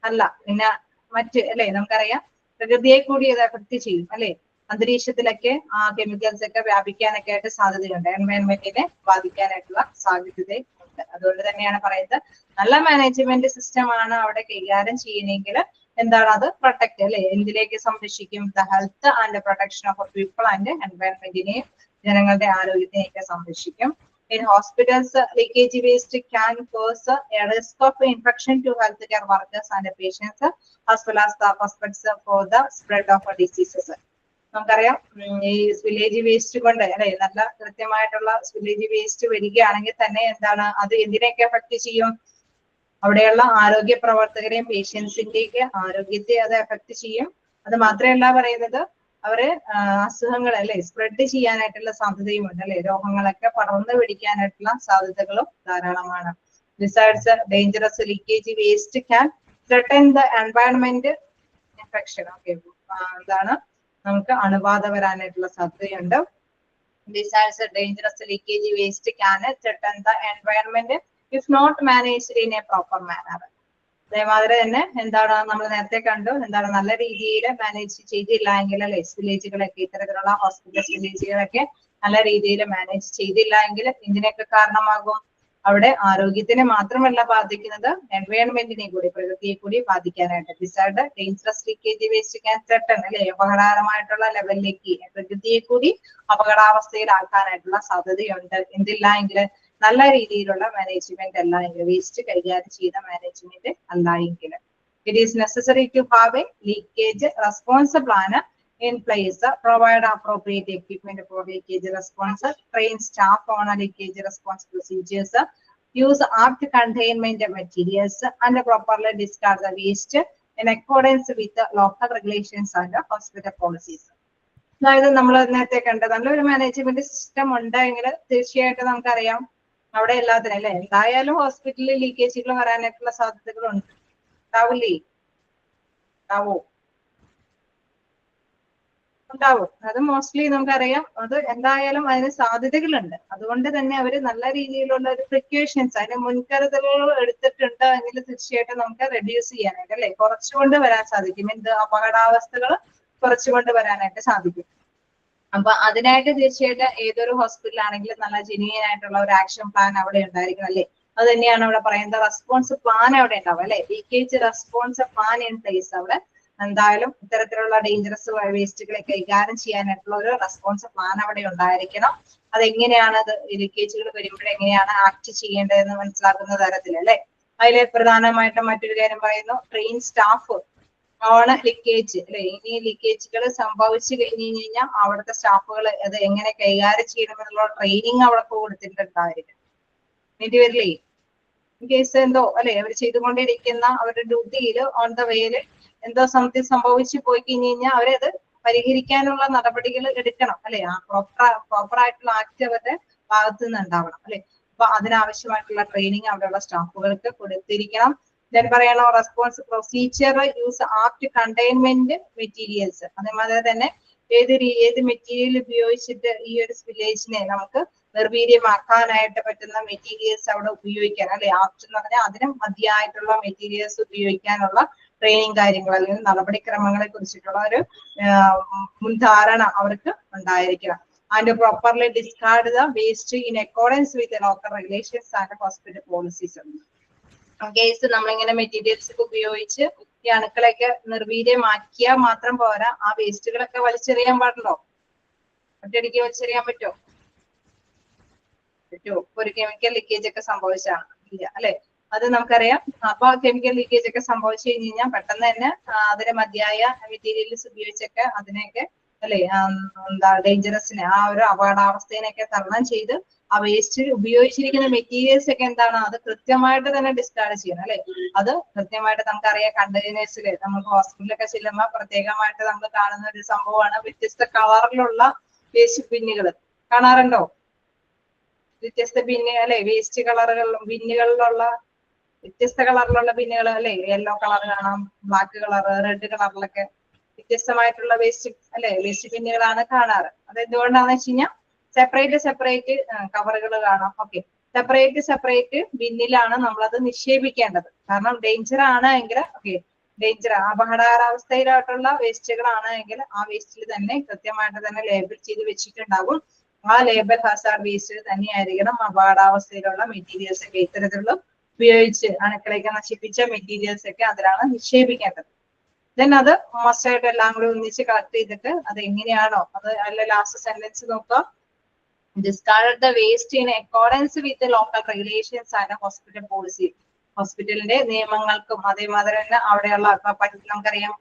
അല്ല, പിന്നെ മറ്റ് അല്ലെ, നമുക്കറിയാം പ്രകൃതിയെ കൂടി അത് എഫക്ട് ചെയ്യും അല്ലെ. അന്തരീക്ഷത്തിലൊക്കെ ആ കെമിക്കൽസ് ഒക്കെ വ്യാപിക്കാനൊക്കെ ആയിട്ട് സാധ്യതയുണ്ട്, എൻവയോൺമെന്റിനെ ബാധിക്കാനായിട്ടുള്ള സാധ്യതയുണ്ട്. അതുകൊണ്ട് തന്നെയാണ് പറയുന്നത് നല്ല മാനേജ്മെന്റ് സിസ്റ്റം ആണ് അവിടെ കൈകാര്യം ചെയ്യണമെങ്കിൽ എന്താണ് അത് പ്രൊട്ടക്ട് അല്ലെ, എന്തിലേക്ക് സംരക്ഷിക്കും? The health and protection of people and എൻവയോൺമെന്റിനെയും ജനങ്ങളുടെ ആരോഗ്യത്തിനെയൊക്കെ സംരക്ഷിക്കും. In hospitals, leakage waste can cause a risk of infection to healthcare workers and patients, as well as the prospects for the spread of diseases. നമുക്കറിയാം ഈ spillage waste കൊണ്ട് അല്ലെ, നല്ല കൃത്യമായിട്ടുള്ള സ്പില്ലേജ് വേസ്റ്റ് വരികയാണെങ്കിൽ തന്നെ എന്താണ് അത് എന്തിനൊക്കെ എഫക്ട് ചെയ്യും? അവിടെയുള്ള ആരോഗ്യ പ്രവർത്തകരെയും പേഷ്യൻസിന്റെയൊക്കെ ആരോഗ്യത്തെ അത് എഫക്ട് ചെയ്യും. അത് മാത്രമല്ല പറയുന്നത് അവര് അസുഖങ്ങൾ അല്ലെ സ്പ്രെഡ് ചെയ്യാനായിട്ടുള്ള സാധ്യതയുമുണ്ട് അല്ലെ, രോഗങ്ങളൊക്കെ പടർന്നു പിടിക്കാനായിട്ടുള്ള സാധ്യതകളും ധാരാളമാണ്. Besides dangerous leakage waste can threaten the environment infection. Okay, എന്താണ് നമുക്ക് അണുബാധ വരാനായിട്ടുള്ള സാധ്യതയുണ്ട്. Besides dangerous leakage waste can threaten the environment if not managed in a proper manner. അതേമാതിരി തന്നെ എന്താണ് നമ്മൾ നേരത്തെ കണ്ടു, എന്താണ് നല്ല രീതിയിൽ മാനേജ് ചെയ്തില്ല എങ്കിൽ അല്ലെ, സ്പില്ലേജുകളൊക്കെ ഇത്തരത്തിലുള്ള ഹോസ്പിറ്റൽ സ്പില്ലേജുകളൊക്കെ നല്ല രീതിയിൽ മാനേജ് ചെയ്തില്ല എങ്കിൽ ഇതിനൊക്കെ കാരണമാകും അവിടെ ആരോഗ്യത്തിനെ മാത്രമല്ല ബാധിക്കുന്നത്, എൻവയോൺമെന്റിനെ കൂടി, പ്രകൃതിയെ കൂടി ബാധിക്കാനായിട്ട്. Beside dangerous leakage waste can threaten അല്ലെ, അപകടകരമായിട്ടുള്ള ലെവലിലേക്ക് പ്രകൃതിയെ കൂടി അപകടാവസ്ഥയിലാക്കാനായിട്ടുള്ള സാധ്യതയുണ്ട്. എന്തില്ല എങ്കിൽ നല്ല രീതിയിലുള്ള മാനേജ്മെന്റ് അല്ല എങ്കിൽ, വേസ്റ്റ് കൈകാര്യം ചെയ്ത മാനേജ്മെന്റ് അല്ല എങ്കിൽ. It is necessary to have a leakage response plan in place, provide appropriate equipment for leakage response, train staff on leakage response procedures, use apt containment materials, and properly discard the waste in accordance with the local regulations and hospital policies. അതായത് നമ്മൾ നേരത്തെ കണ്ട നല്ലൊരു management system ഉണ്ടെങ്കിൽ തീർച്ചയായിട്ടും നമുക്കറിയാം അവിടെ എല്ലാത്തിനും അല്ലെ, എന്തായാലും ഹോസ്പിറ്റലിൽ ലീക്കേജുകൾ വരാനായിട്ടുള്ള സാധ്യതകളുണ്ട്. ഉണ്ടാവില്ലേ? ഉണ്ടാവോ? ഉണ്ടാവും. അത് മോസ്റ്റ്ലി നമുക്കറിയാം, അത് എന്തായാലും അതിന് സാധ്യതകളുണ്ട്. അതുകൊണ്ട് തന്നെ അവര് നല്ല രീതിയിലുള്ള ഒരു പ്രിക്കോഷൻസ്, അതിന് മുൻകരുതലുകൾ എടുത്തിട്ടുണ്ട് എങ്കിൽ തീർച്ചയായിട്ടും നമുക്ക് റെഡ്യൂസ് ചെയ്യാനായിട്ട് അല്ലെ, കുറച്ചുകൊണ്ട് വരാൻ സാധിക്കും. എന്ത് അപകടാവസ്ഥകൾ കുറച്ചുകൊണ്ട് വരാനായിട്ട് സാധിക്കും. അപ്പൊ അതിനായിട്ട് തീർച്ചയായിട്ടും ഏതൊരു ഹോസ്പിറ്റൽ ആണെങ്കിലും നല്ല ജെന്യുവൻ ആയിട്ടുള്ള ഒരു ആക്ഷൻ പ്ലാൻ അവിടെ ഉണ്ടായിരിക്കണം അല്ലെ. അത് തന്നെയാണ് അവിടെ പറയുന്നത്, റെസ്പോൺസ് പ്ലാൻ അവിടെ ഉണ്ടാവും അല്ലെ, leakage response plan in place. അവിടെ എന്തായാലും ഇത്തരത്തിലുള്ള ഡേഞ്ചറസ് വേസ്റ്റുകളെ കൈകാര്യം ചെയ്യാനായിട്ടുള്ള ഒരു റെസ്പോൺസ് പ്ലാൻ അവിടെ ഉണ്ടായിരിക്കണം. അതെങ്ങനെയാണ് അത് ലീക്കേജുകൾ വരുമ്പോൾ എങ്ങനെയാണ് ആക്ട് ചെയ്യേണ്ടതെന്ന് മനസ്സിലാക്കുന്ന തരത്തിൽ അല്ലെ. അതിലെ പ്രധാനമായിട്ടും മറ്റൊരു കാര്യം പറയുന്നു, ട്രെയിൻ സ്റ്റാഫ് ഓൺ ലീക്കേജ് അല്ലെ. ഇനി ലീക്കേജുകൾ സംഭവിച്ചു കഴിഞ്ഞു കഴിഞ്ഞാൽ അവിടുത്തെ സ്റ്റാഫുകൾ അത് എങ്ങനെ കൈകാര്യം ചെയ്യണമെന്നുള്ള ട്രെയിനിങ് അവിടെ കൊടുത്തിട്ടുണ്ടായിരിക്കും. വേണ്ടി വരില്ലേ? ഇൻ കേസ് എന്തോ അല്ലെ അവർ ചെയ്തുകൊണ്ടിരിക്കുന്ന അവരുടെ ഡ്യൂട്ടിയിൽ ഓൺ ദ വേയില് എന്തോ സംഭവിച്ചു പോയി കഴിഞ്ഞു കഴിഞ്ഞാൽ അവരത് പരിഹരിക്കാനുള്ള നടപടികൾ എടുക്കണം അല്ലെ. ആ പ്രോപ്പർ ആയിട്ടുള്ള ആക്ട് അവരുടെ ഭാഗത്തു നിന്ന് ഉണ്ടാവണം അല്ലെ. അപ്പൊ അതിനാവശ്യമായിട്ടുള്ള ട്രെയിനിങ് അവിടെയുള്ള സ്റ്റാഫുകൾക്ക് കൊടുത്തിരിക്കണം. ദെൻ പറയണോ response procedure, use apt containment materials. അതേമാതിരി തന്നെ ഏത് മെറ്റീരിയൽ ഉപയോഗിച്ചിട്ട് ഈ ഒരു സ്പില്ലേജിനെ നമുക്ക് നിർവീര്യമാക്കാനായിട്ട് പറ്റുന്ന മെറ്റീരിയൽസ് അവിടെ ഉപയോഗിക്കാൻ അല്ലെ. ആപ്റ്റ് എന്ന് പറഞ്ഞാൽ അതിനും മതിയായിട്ടുള്ള മെറ്റീരിയൽസ് ഉപയോഗിക്കാനുള്ള ട്രെയിനിങ് കാര്യങ്ങൾ അല്ലെങ്കിൽ നടപടിക്രമങ്ങളെ കുറിച്ചിട്ടുള്ള ഒരു മുൻധാരണ അവർക്ക് ഉണ്ടായിരിക്കണം. and properly discard the waste in accordance with the local regulations and hospital policies. Case നമ്മളിങ്ങനെ മെറ്റീരിയൽസ് ഒക്കെ ഉപയോഗിച്ച് ഈ അണുക്കളൊക്കെ നിർവീര്യമാക്കിയാൽ മാത്രം പോരാ, ആ വേസ്റ്റുകളൊക്കെ വലിച്ചെറിയാൻ പാടുണ്ടോ? ഒറ്റയടിക്ക് വലിച്ചെറിയാൻ പറ്റുമോ? ഒരു കെമിക്കൽ ലീക്കേജ് ഒക്കെ സംഭവിച്ചാണ് ഇല്ല അല്ലെ? അത് നമുക്കറിയാം. അപ്പൊ കെമിക്കൽ ലീക്കേജ് ഒക്കെ സംഭവിച്ചു കഴിഞ്ഞാൽ പെട്ടെന്ന് തന്നെ അതിന് മതിയായ മെറ്റീരിയൽസ് ഉപയോഗിച്ചൊക്കെ അതിനെയൊക്കെ അല്ലെ എന്താ ഡേഞ്ചറസിനെ ആ ഒരു അപകടാവസ്ഥേനെയൊക്കെ തരണം ചെയ്ത് ആ വേസ്റ്റ് ഉപയോഗിച്ചിരിക്കുന്ന മെറ്റീരിയൽസ് ഒക്കെ എന്താണ് അത് കൃത്യമായിട്ട് തന്നെ ഡിസ്കാർഡ് ചെയ്യണം അല്ലെ? അത് കൃത്യമായിട്ട് നമുക്കറിയാം. കണ്ടെയ്നേഴ്സില് നമുക്ക് ഹോസ്പിറ്റലൊക്കെ ചെല്ലുമ്പോൾ പ്രത്യേകമായിട്ട് നമ്മൾ കാണുന്ന ഒരു സംഭവമാണ് വ്യത്യസ്ത കളറിലുള്ള വേസ്റ്റ് ബിന്നുകൾ. കാണാറുണ്ടോ? വ്യത്യസ്ത ബിന്ന് അല്ലെ? വേസ്റ്റ് കളറുകളിലും ബിന്നുകളിലുള്ള വ്യത്യസ്ത കളറിലുള്ള ബിന്നുകൾ അല്ലെ? യെല്ലോ കളർ കാണാം, ബ്ലാക്ക് കളർ, റെഡ് കളറിലൊക്കെ വ്യത്യസ്തമായിട്ടുള്ള വേസ്റ്റ് അല്ലെ വേസ്റ്റ് ബിന്നുകളാണ് കാണാറ്. അത് എന്തുകൊണ്ടാണെന്ന് വെച്ച് കഴിഞ്ഞാൽ സെപ്പറേറ്റ് കവറുകൾ കാണാം. ഓക്കെ, സെപ്പറേറ്റ് ബിന്നിലാണ് നമ്മളത് നിക്ഷേപിക്കേണ്ടത്. കാരണം ഡേഞ്ചർ ആണ് എങ്കിൽ ഡേഞ്ചർ അപകടാവസ്ഥയിലായിട്ടുള്ള വേസ്റ്റുകളാണ് എങ്കിൽ ആ വേസ്റ്റിൽ തന്നെ കൃത്യമായിട്ട് തന്നെ ലേബൽ ചെയ്ത് വെച്ചിട്ടുണ്ടാകും. ആ ലേബൽ ഹസാർഡ് വേസ്റ്റ് തന്നെയായിരിക്കണം അപകടാവസ്ഥയിലുള്ള മെറ്റീരിയൽസ് ഒക്കെ ഇത്തരത്തിലുള്ള ഉപയോഗിച്ച് അണുക്കളൊക്കെ നശിപ്പിച്ച മെറ്റീരിയൽസ് ഒക്കെ അതിലാണ് നിക്ഷേപിക്കേണ്ടത്. ദെൻ അത് മസ്റ്റായിട്ട് എല്ലാം കൂടി ഒന്നിച്ച് കളക്ട് ചെയ്തിട്ട് അത് എങ്ങനെയാണോ അത് അല്ല ലാസ്റ്റ് സെന്റൻസ് നോക്കുക. discard the waste in accordance with the local regulations and hospital policy. ഹോസ്പിറ്റലിന്റെ നിയമങ്ങൾക്കും അതേമാതിരി തന്നെ അവിടെയുള്ള നമുക്കറിയാം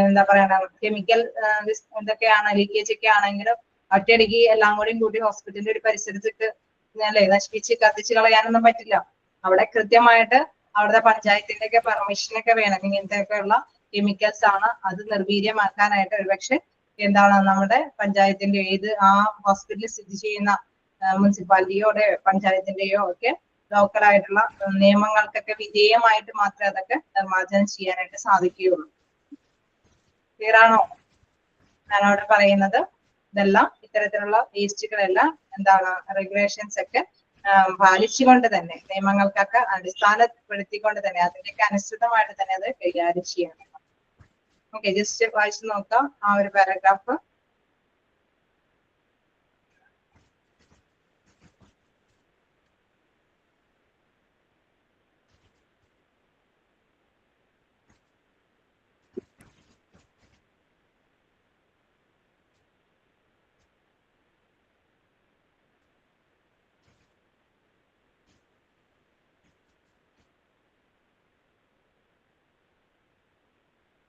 എന്താ പറയണ കെമിക്കൽ എന്തൊക്കെയാണ് ലീക്കേജ് ഒക്കെ ആണെങ്കിലും ഒറ്റയടിക്ക് എല്ലാം കൂടി ഹോസ്പിറ്റലിന്റെ ഒരു പരിസരത്തേക്ക് അല്ലെ നശിപ്പിച്ച് കത്തിച്ച് കളയാനൊന്നും പറ്റില്ല. അവിടെ കൃത്യമായിട്ട് അവിടുത്തെ പഞ്ചായത്തിന്റെ ഒക്കെ പെർമിഷനൊക്കെ വേണം. ഇങ്ങനത്തെയൊക്കെയുള്ള കെമിക്കൽസ് ആണ് അത് നിർവീര്യമാക്കാനായിട്ട്. ഒരുപക്ഷെ എന്താണ് നമ്മുടെ പഞ്ചായത്തിന്റെ ഏത് ആ ഹോസ്പിറ്റലിൽ സ്ഥിതി ചെയ്യുന്ന മുനിസിപ്പാലിറ്റിയോ പഞ്ചായത്തിന്റെയോ ഒക്കെ ലോക്കലായിട്ടുള്ള നിയമങ്ങൾക്കൊക്കെ വിധേയമായിട്ട് മാത്രമേ അതൊക്കെ നിർമ്മാർജ്ജനം ചെയ്യാനായിട്ട് സാധിക്കുകയുള്ളൂ. ക്ലിയർ ആണോ? ഞാൻ അവിടെ പറയുന്നത് ഇതെല്ലാം ഇത്തരത്തിലുള്ള വേസ്റ്റുകളെല്ലാം എന്താണ് റെഗുലേഷൻസ് ഒക്കെ പാലിച്ചുകൊണ്ട് തന്നെ നിയമങ്ങൾക്കൊക്കെ അടിസ്ഥാനപ്പെടുത്തിക്കൊണ്ട് തന്നെ അതിന്റെയൊക്കെ അനുസൃതമായിട്ട് തന്നെ അത് കൈകാര്യം ചെയ്യണം. ഓക്കെ, ജസ്റ്റ് വായിച്ചു നോക്കാം ആ ഒരു പാരഗ്രാഫ്.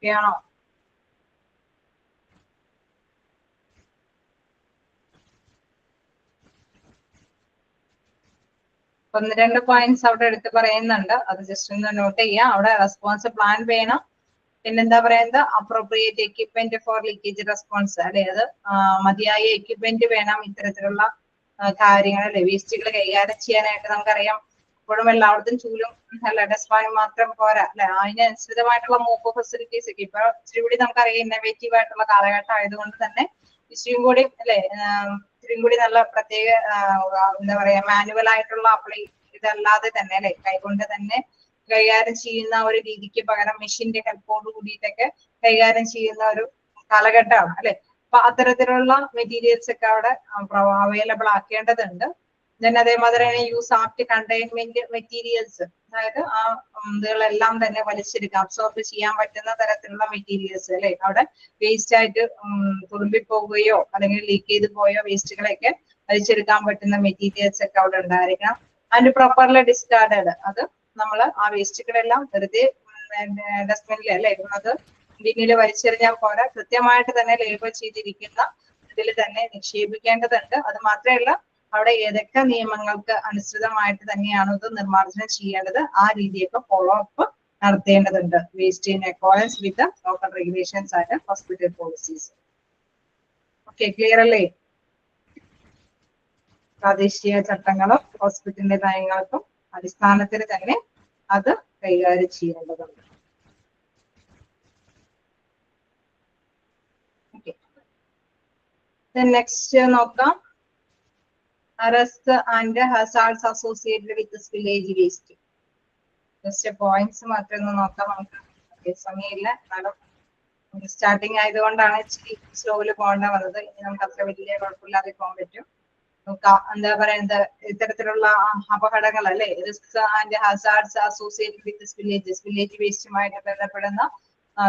ആണോ? ഒന്ന് രണ്ട് പോയിന്റ്സ് അവിടെ എടുത്ത് പറയുന്നുണ്ട്. അത് ജസ്റ്റ് ഒന്ന് നോട്ട് ചെയ്യാം. അവിടെ റെസ്പോൺസ് പ്ലാൻ വേണം. പിന്നെന്താ പറയുന്നത് appropriate equipment for leakage response അല്ലെ? അത് മതിയായ എക്യുപ്മെന്റ് വേണം ഇത്തരത്തിലുള്ള കാര്യങ്ങൾ അല്ലെ വേസ്റ്റുകൾ കൈകാര്യം ചെയ്യാനായിട്ട്. നമുക്കറിയാം ഇപ്പോഴും എല്ലായിടത്തും ചൂലും അല്ല ഡെസ്പാനും മാത്രം പോരാ അല്ലെ? അതിനനുസൃതമായിട്ടുള്ള മൂവ് ഫെസിലിറ്റീസ് ഒക്കെ ഇപ്പൊ ഇച്ചിരി കൂടി നമുക്കറിയാം ഇന്നോവേറ്റീവ് ആയിട്ടുള്ള കാലഘട്ടം ആയതുകൊണ്ട് തന്നെ ഇച്ചിരിയും കൂടി അല്ലെ ഇച്ചിരിയും കൂടി നല്ല പ്രത്യേക എന്താ പറയാ മാനുവൽ ആയിട്ടുള്ള ഇതല്ലാതെ തന്നെ അല്ലെ കൈകൊണ്ട് തന്നെ കൈകാര്യം ചെയ്യുന്ന ഒരു രീതിക്ക് പകരം മെഷീന്റെ ഹെൽപ്പോട് കൂടിയിട്ടൊക്കെ കൈകാര്യം ചെയ്യുന്ന ഒരു കാലഘട്ടമാണ് അല്ലെ? അപ്പൊ അത്തരത്തിലുള്ള മെറ്റീരിയൽസ് ഒക്കെ അവിടെ അവൈലബിൾ ആക്കേണ്ടതുണ്ട്. ദെൻ അതേമാതിരി തന്നെ യൂസ് ആപ്റ്റ് കണ്ടെയ്ൻമെന്റ് മെറ്റീരിയൽസ്, അതായത് ആ ഇതുകളെല്ലാം തന്നെ വലിച്ചെടുക്കാം അബ്സോർബ് ചെയ്യാൻ പറ്റുന്ന തരത്തിലുള്ള മെറ്റീരിയൽസ് അല്ലെ? അവിടെ വേസ്റ്റ് ആയിട്ട് തുളുമ്പിപ്പോവുകയോ അല്ലെങ്കിൽ ലീക്ക് ചെയ്ത് പോയോ വേസ്റ്റുകളൊക്കെ വലിച്ചെടുക്കാൻ പറ്റുന്ന മെറ്റീരിയൽസ് ഒക്കെ അവിടെ ഉണ്ടായിരിക്കണം. അതിന് പ്രോപ്പർലി ഡിസ്കാർഡഡ്, അത് നമ്മൾ ആ വേസ്റ്റുകളെല്ലാം വെറുതെ ഡസ്റ്റ്ബിനിൽ അല്ലെ അത് ബിന്നിൽ വലിച്ചെറിഞ്ഞാൽ പോരാ, കൃത്യമായിട്ട് തന്നെ ലേബൽ ചെയ്തിരിക്കുന്ന ഇതിൽ തന്നെ നിക്ഷേപിക്കേണ്ടതുണ്ട്. അത് മാത്രമല്ല അവിടെ ഏതൊക്കെ നിയമങ്ങൾക്ക് അനുസൃതമായിട്ട് തന്നെയാണ് ഇത് നിർമ്മാർജ്ജനം ചെയ്യേണ്ടത് ആ രീതിയൊക്കെ ഫോളോ അപ്പ് നടത്തേണ്ടതുണ്ട്. Waste in accordance with local regulations and hospital policies. Okay, clear അല്ലേ? പ്രാദേശിക ചട്ടങ്ങളും ഹോസ്പിറ്റലിന്റെ നയങ്ങൾക്കും അടിസ്ഥാനത്തിൽ തന്നെ അത് കൈകാര്യം ചെയ്യേണ്ടതുണ്ട്. നെക്സ്റ്റ് നോക്കാം. Arrest and hazards associated with spillage waste. Just points മാത്രം ഒന്ന് നോക്കാം. നമുക്ക് സമയമില്ല, എന്നാലും സ്റ്റാർട്ടിങ് ആയതുകൊണ്ടാണ് ഇച്ചിരി സ്ലോയില് പോകേണ്ട വന്നത്. ഇനി നമുക്ക് അത്ര വലിയ കുഴപ്പമില്ലാതെ പോകാൻ പറ്റും. എന്താ പറയുന്നത്, ഇത്തരത്തിലുള്ള അപകടങ്ങൾ അല്ലെ, risk and hazards associated with villages, village വേസ്റ്റുമായിട്ട് ബന്ധപ്പെടുന്ന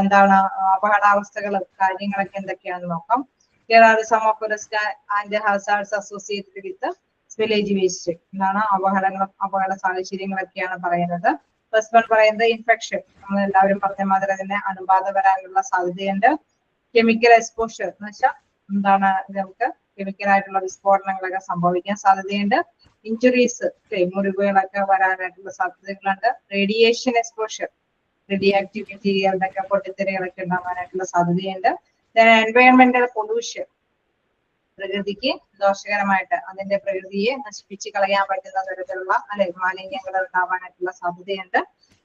എന്താണ് അപകടാവസ്ഥകൾ കാര്യങ്ങളൊക്കെ എന്തൊക്കെയാണെന്ന് നോക്കാം. Here are some of the risk and hazards associated with village waste. എന്താണ് അപകട സാഹചര്യങ്ങളൊക്കെയാണ് പറയുന്നത്. ഫസ്റ്റ് വൺ പറയുന്നത് ഇൻഫെക്ഷൻ. നമ്മൾ എല്ലാവരും പറഞ്ഞ മാതിരി തന്നെ അണുബാധ വരാനുള്ള സാധ്യതയുണ്ട്. കെമിക്കൽ എക്സ്പോഷർ എന്ന് വെച്ചാൽ എന്താണ്, നമുക്ക് കെമിക്കൽ ആയിട്ടുള്ള വിസ്ഫോടനങ്ങളൊക്കെ സംഭവിക്കാൻ സാധ്യതയുണ്ട്. ഇഞ്ചുറീസ്, മുറിവുകളൊക്കെ വരാനായിട്ടുള്ള സാധ്യതകളുണ്ട്. റേഡിയേഷൻ എക്സ്പോഷർ, റേഡിയോ ആക്റ്റീവ് മെറ്റീരിയലിന്റെ ഒക്കെ പൊട്ടിത്തെറികളൊക്കെ ഉണ്ടാവാനായിട്ടുള്ള സാധ്യതയുണ്ട്. എൻവയോൺമെന്റൽ പൊല്യൂഷൻ, പ്രകൃതിക്ക് ദോഷകരമായിട്ട് അതിന്റെ പ്രകൃതിയെ നശിപ്പിച്ച് കളയാൻ പറ്റുന്ന തരത്തിലുള്ള മാലിന്യങ്ങൾ ഉണ്ടാവാനായിട്ടുള്ള സാധ്യതയുണ്ട്.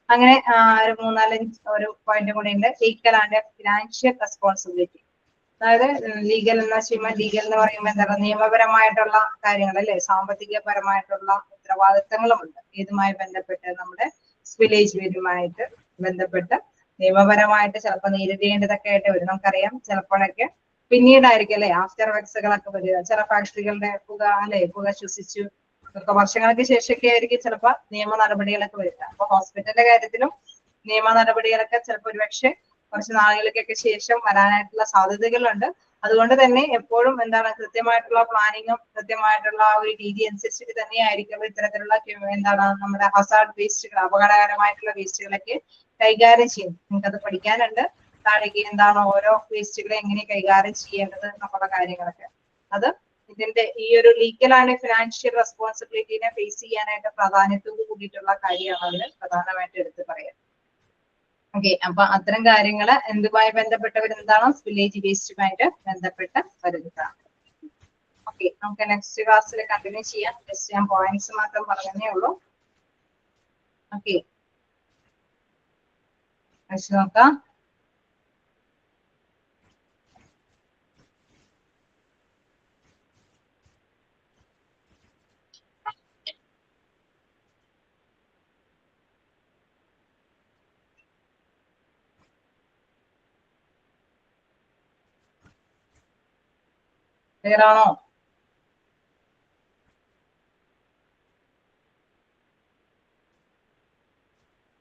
അങ്ങനെ ഒരു 3-4 പോയിന്റ് കൂടെ ഉണ്ട്. ലീഗൽ ആൻഡ് ഫിനാൻഷ്യൽ റെസ്പോൺസിബിലിറ്റി, അതായത് ലീഗൽ എന്ന് പറയുമ്പോൾ എന്താണ്, നിയമപരമായിട്ടുള്ള കാര്യങ്ങൾ അല്ലെ, സാമ്പത്തികപരമായിട്ടുള്ള ഉത്തരവാദിത്തങ്ങളുമുണ്ട്. ഇതുമായി ബന്ധപ്പെട്ട് നമ്മുടെ വില്ലേജ് വീടുമായിട്ട് ബന്ധപ്പെട്ട് നിയമപരമായിട്ട് ചിലപ്പോൾ നേരിടേണ്ടതൊക്കെ ആയിട്ട് വരും. നമുക്കറിയാം ചിലപ്പോഴൊക്കെ പിന്നീടായിരിക്കും അല്ലെ ആഫ്റ്റർ എഫക്ട്സുകളൊക്കെ വരിക. ചില ഫാക്ടറികളുടെ പുക ശ്വസിച്ചു ഒക്കെ വർഷങ്ങൾക്ക് ശേഷമൊക്കെ ആയിരിക്കും ചിലപ്പോൾ നിയമ നടപടികളൊക്കെ വരിക. അപ്പൊ ഹോസ്പിറ്റലിന്റെ കാര്യത്തിലും നിയമ നടപടികളൊക്കെ ചിലപ്പോൾ ഒരുപക്ഷെ കുറച്ച് നാളുകൾക്കൊക്കെ ശേഷം വരാനായിട്ടുള്ള സാധ്യതകളുണ്ട്. അതുകൊണ്ട് തന്നെ എപ്പോഴും എന്താണ്, കൃത്യമായിട്ടുള്ള പ്ലാനിങ്ങും കൃത്യമായിട്ടുള്ള ആ ഒരു രീതി അനുസരിച്ചിട്ട് തന്നെയായിരിക്കും ഇത്തരത്തിലുള്ള എന്താണ് നമ്മുടെ ഹസാർഡ് വേസ്റ്റുകൾ, അപകടകരമായിട്ടുള്ള വേസ്റ്റുകളൊക്കെ കൈകാര്യം ചെയ്യും. നിങ്ങൾക്കത് പഠിക്കാനുണ്ട്. താഴേക്ക് എന്താണ് ഓരോ വേസ്റ്റുകളെ എങ്ങനെ കൈകാര്യം ചെയ്യേണ്ടത് എന്നുള്ള കാര്യങ്ങളൊക്കെ. അത് ഇതിന്റെ ഈ ഒരു ലീഗൽ ആൻഡ് ഫിനാൻഷ്യൽ റെസ്പോൺസിബിലിറ്റിനെ ഫേസ് ചെയ്യാനായിട്ട് പ്രാധാന്യത്തോട് കൂടിയിട്ടുള്ള കാര്യമാണ് അതിൽ പ്രധാനമായിട്ട് എടുത്ത് പറയാം. ഓക്കെ, അപ്പൊ അത്തരം കാര്യങ്ങള് എന്തുമായി ബന്ധപ്പെട്ടവരെന്താണ്, വില്ലേജ് വേസ്റ്റുമായിട്ട് ബന്ധപ്പെട്ട് വരുന്നതാണ്. ഓക്കെ, നമുക്ക് നെക്സ്റ്റ് ക്ലാസ്സിൽ കണ്ടിന്യൂ ചെയ്യാം. ജസ്റ്റ് ഞാൻ പോയിന്റ്സ് മാത്രം പറഞ്ഞതേ ഉള്ളൂ. ഓക്കെ, നോക്കാം. ക്ലിയർ ആണോ?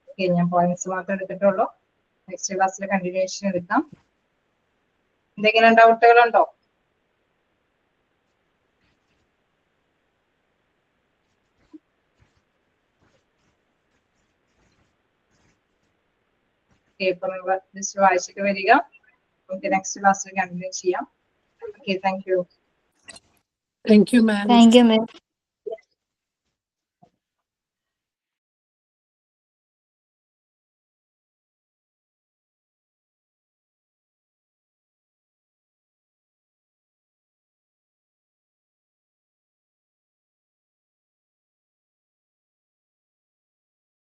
ഓക്കെ, ഞാൻ പോയിന്റ്സ് മാത്രം എടുത്തിട്ടുള്ളൂ. നെക്സ്റ്റ് ക്ലാസ്സിൽ കണ്ടിന്യൂഷൻ എടുക്കാം. എന്തെങ്കിലും ഡൗട്ടുകളുണ്ടോ? ഓക്കെ, ഇപ്പൊ നിങ്ങൾ ജസ്റ്റ് വായിച്ചിട്ട് വരിക. ഓക്കെ, നെക്സ്റ്റ് ക്ലാസ്സിൽ കണ്ടിന്യൂ ചെയ്യാം. Okay, thank you. Thank you, ma'am. Thank you, ma'am.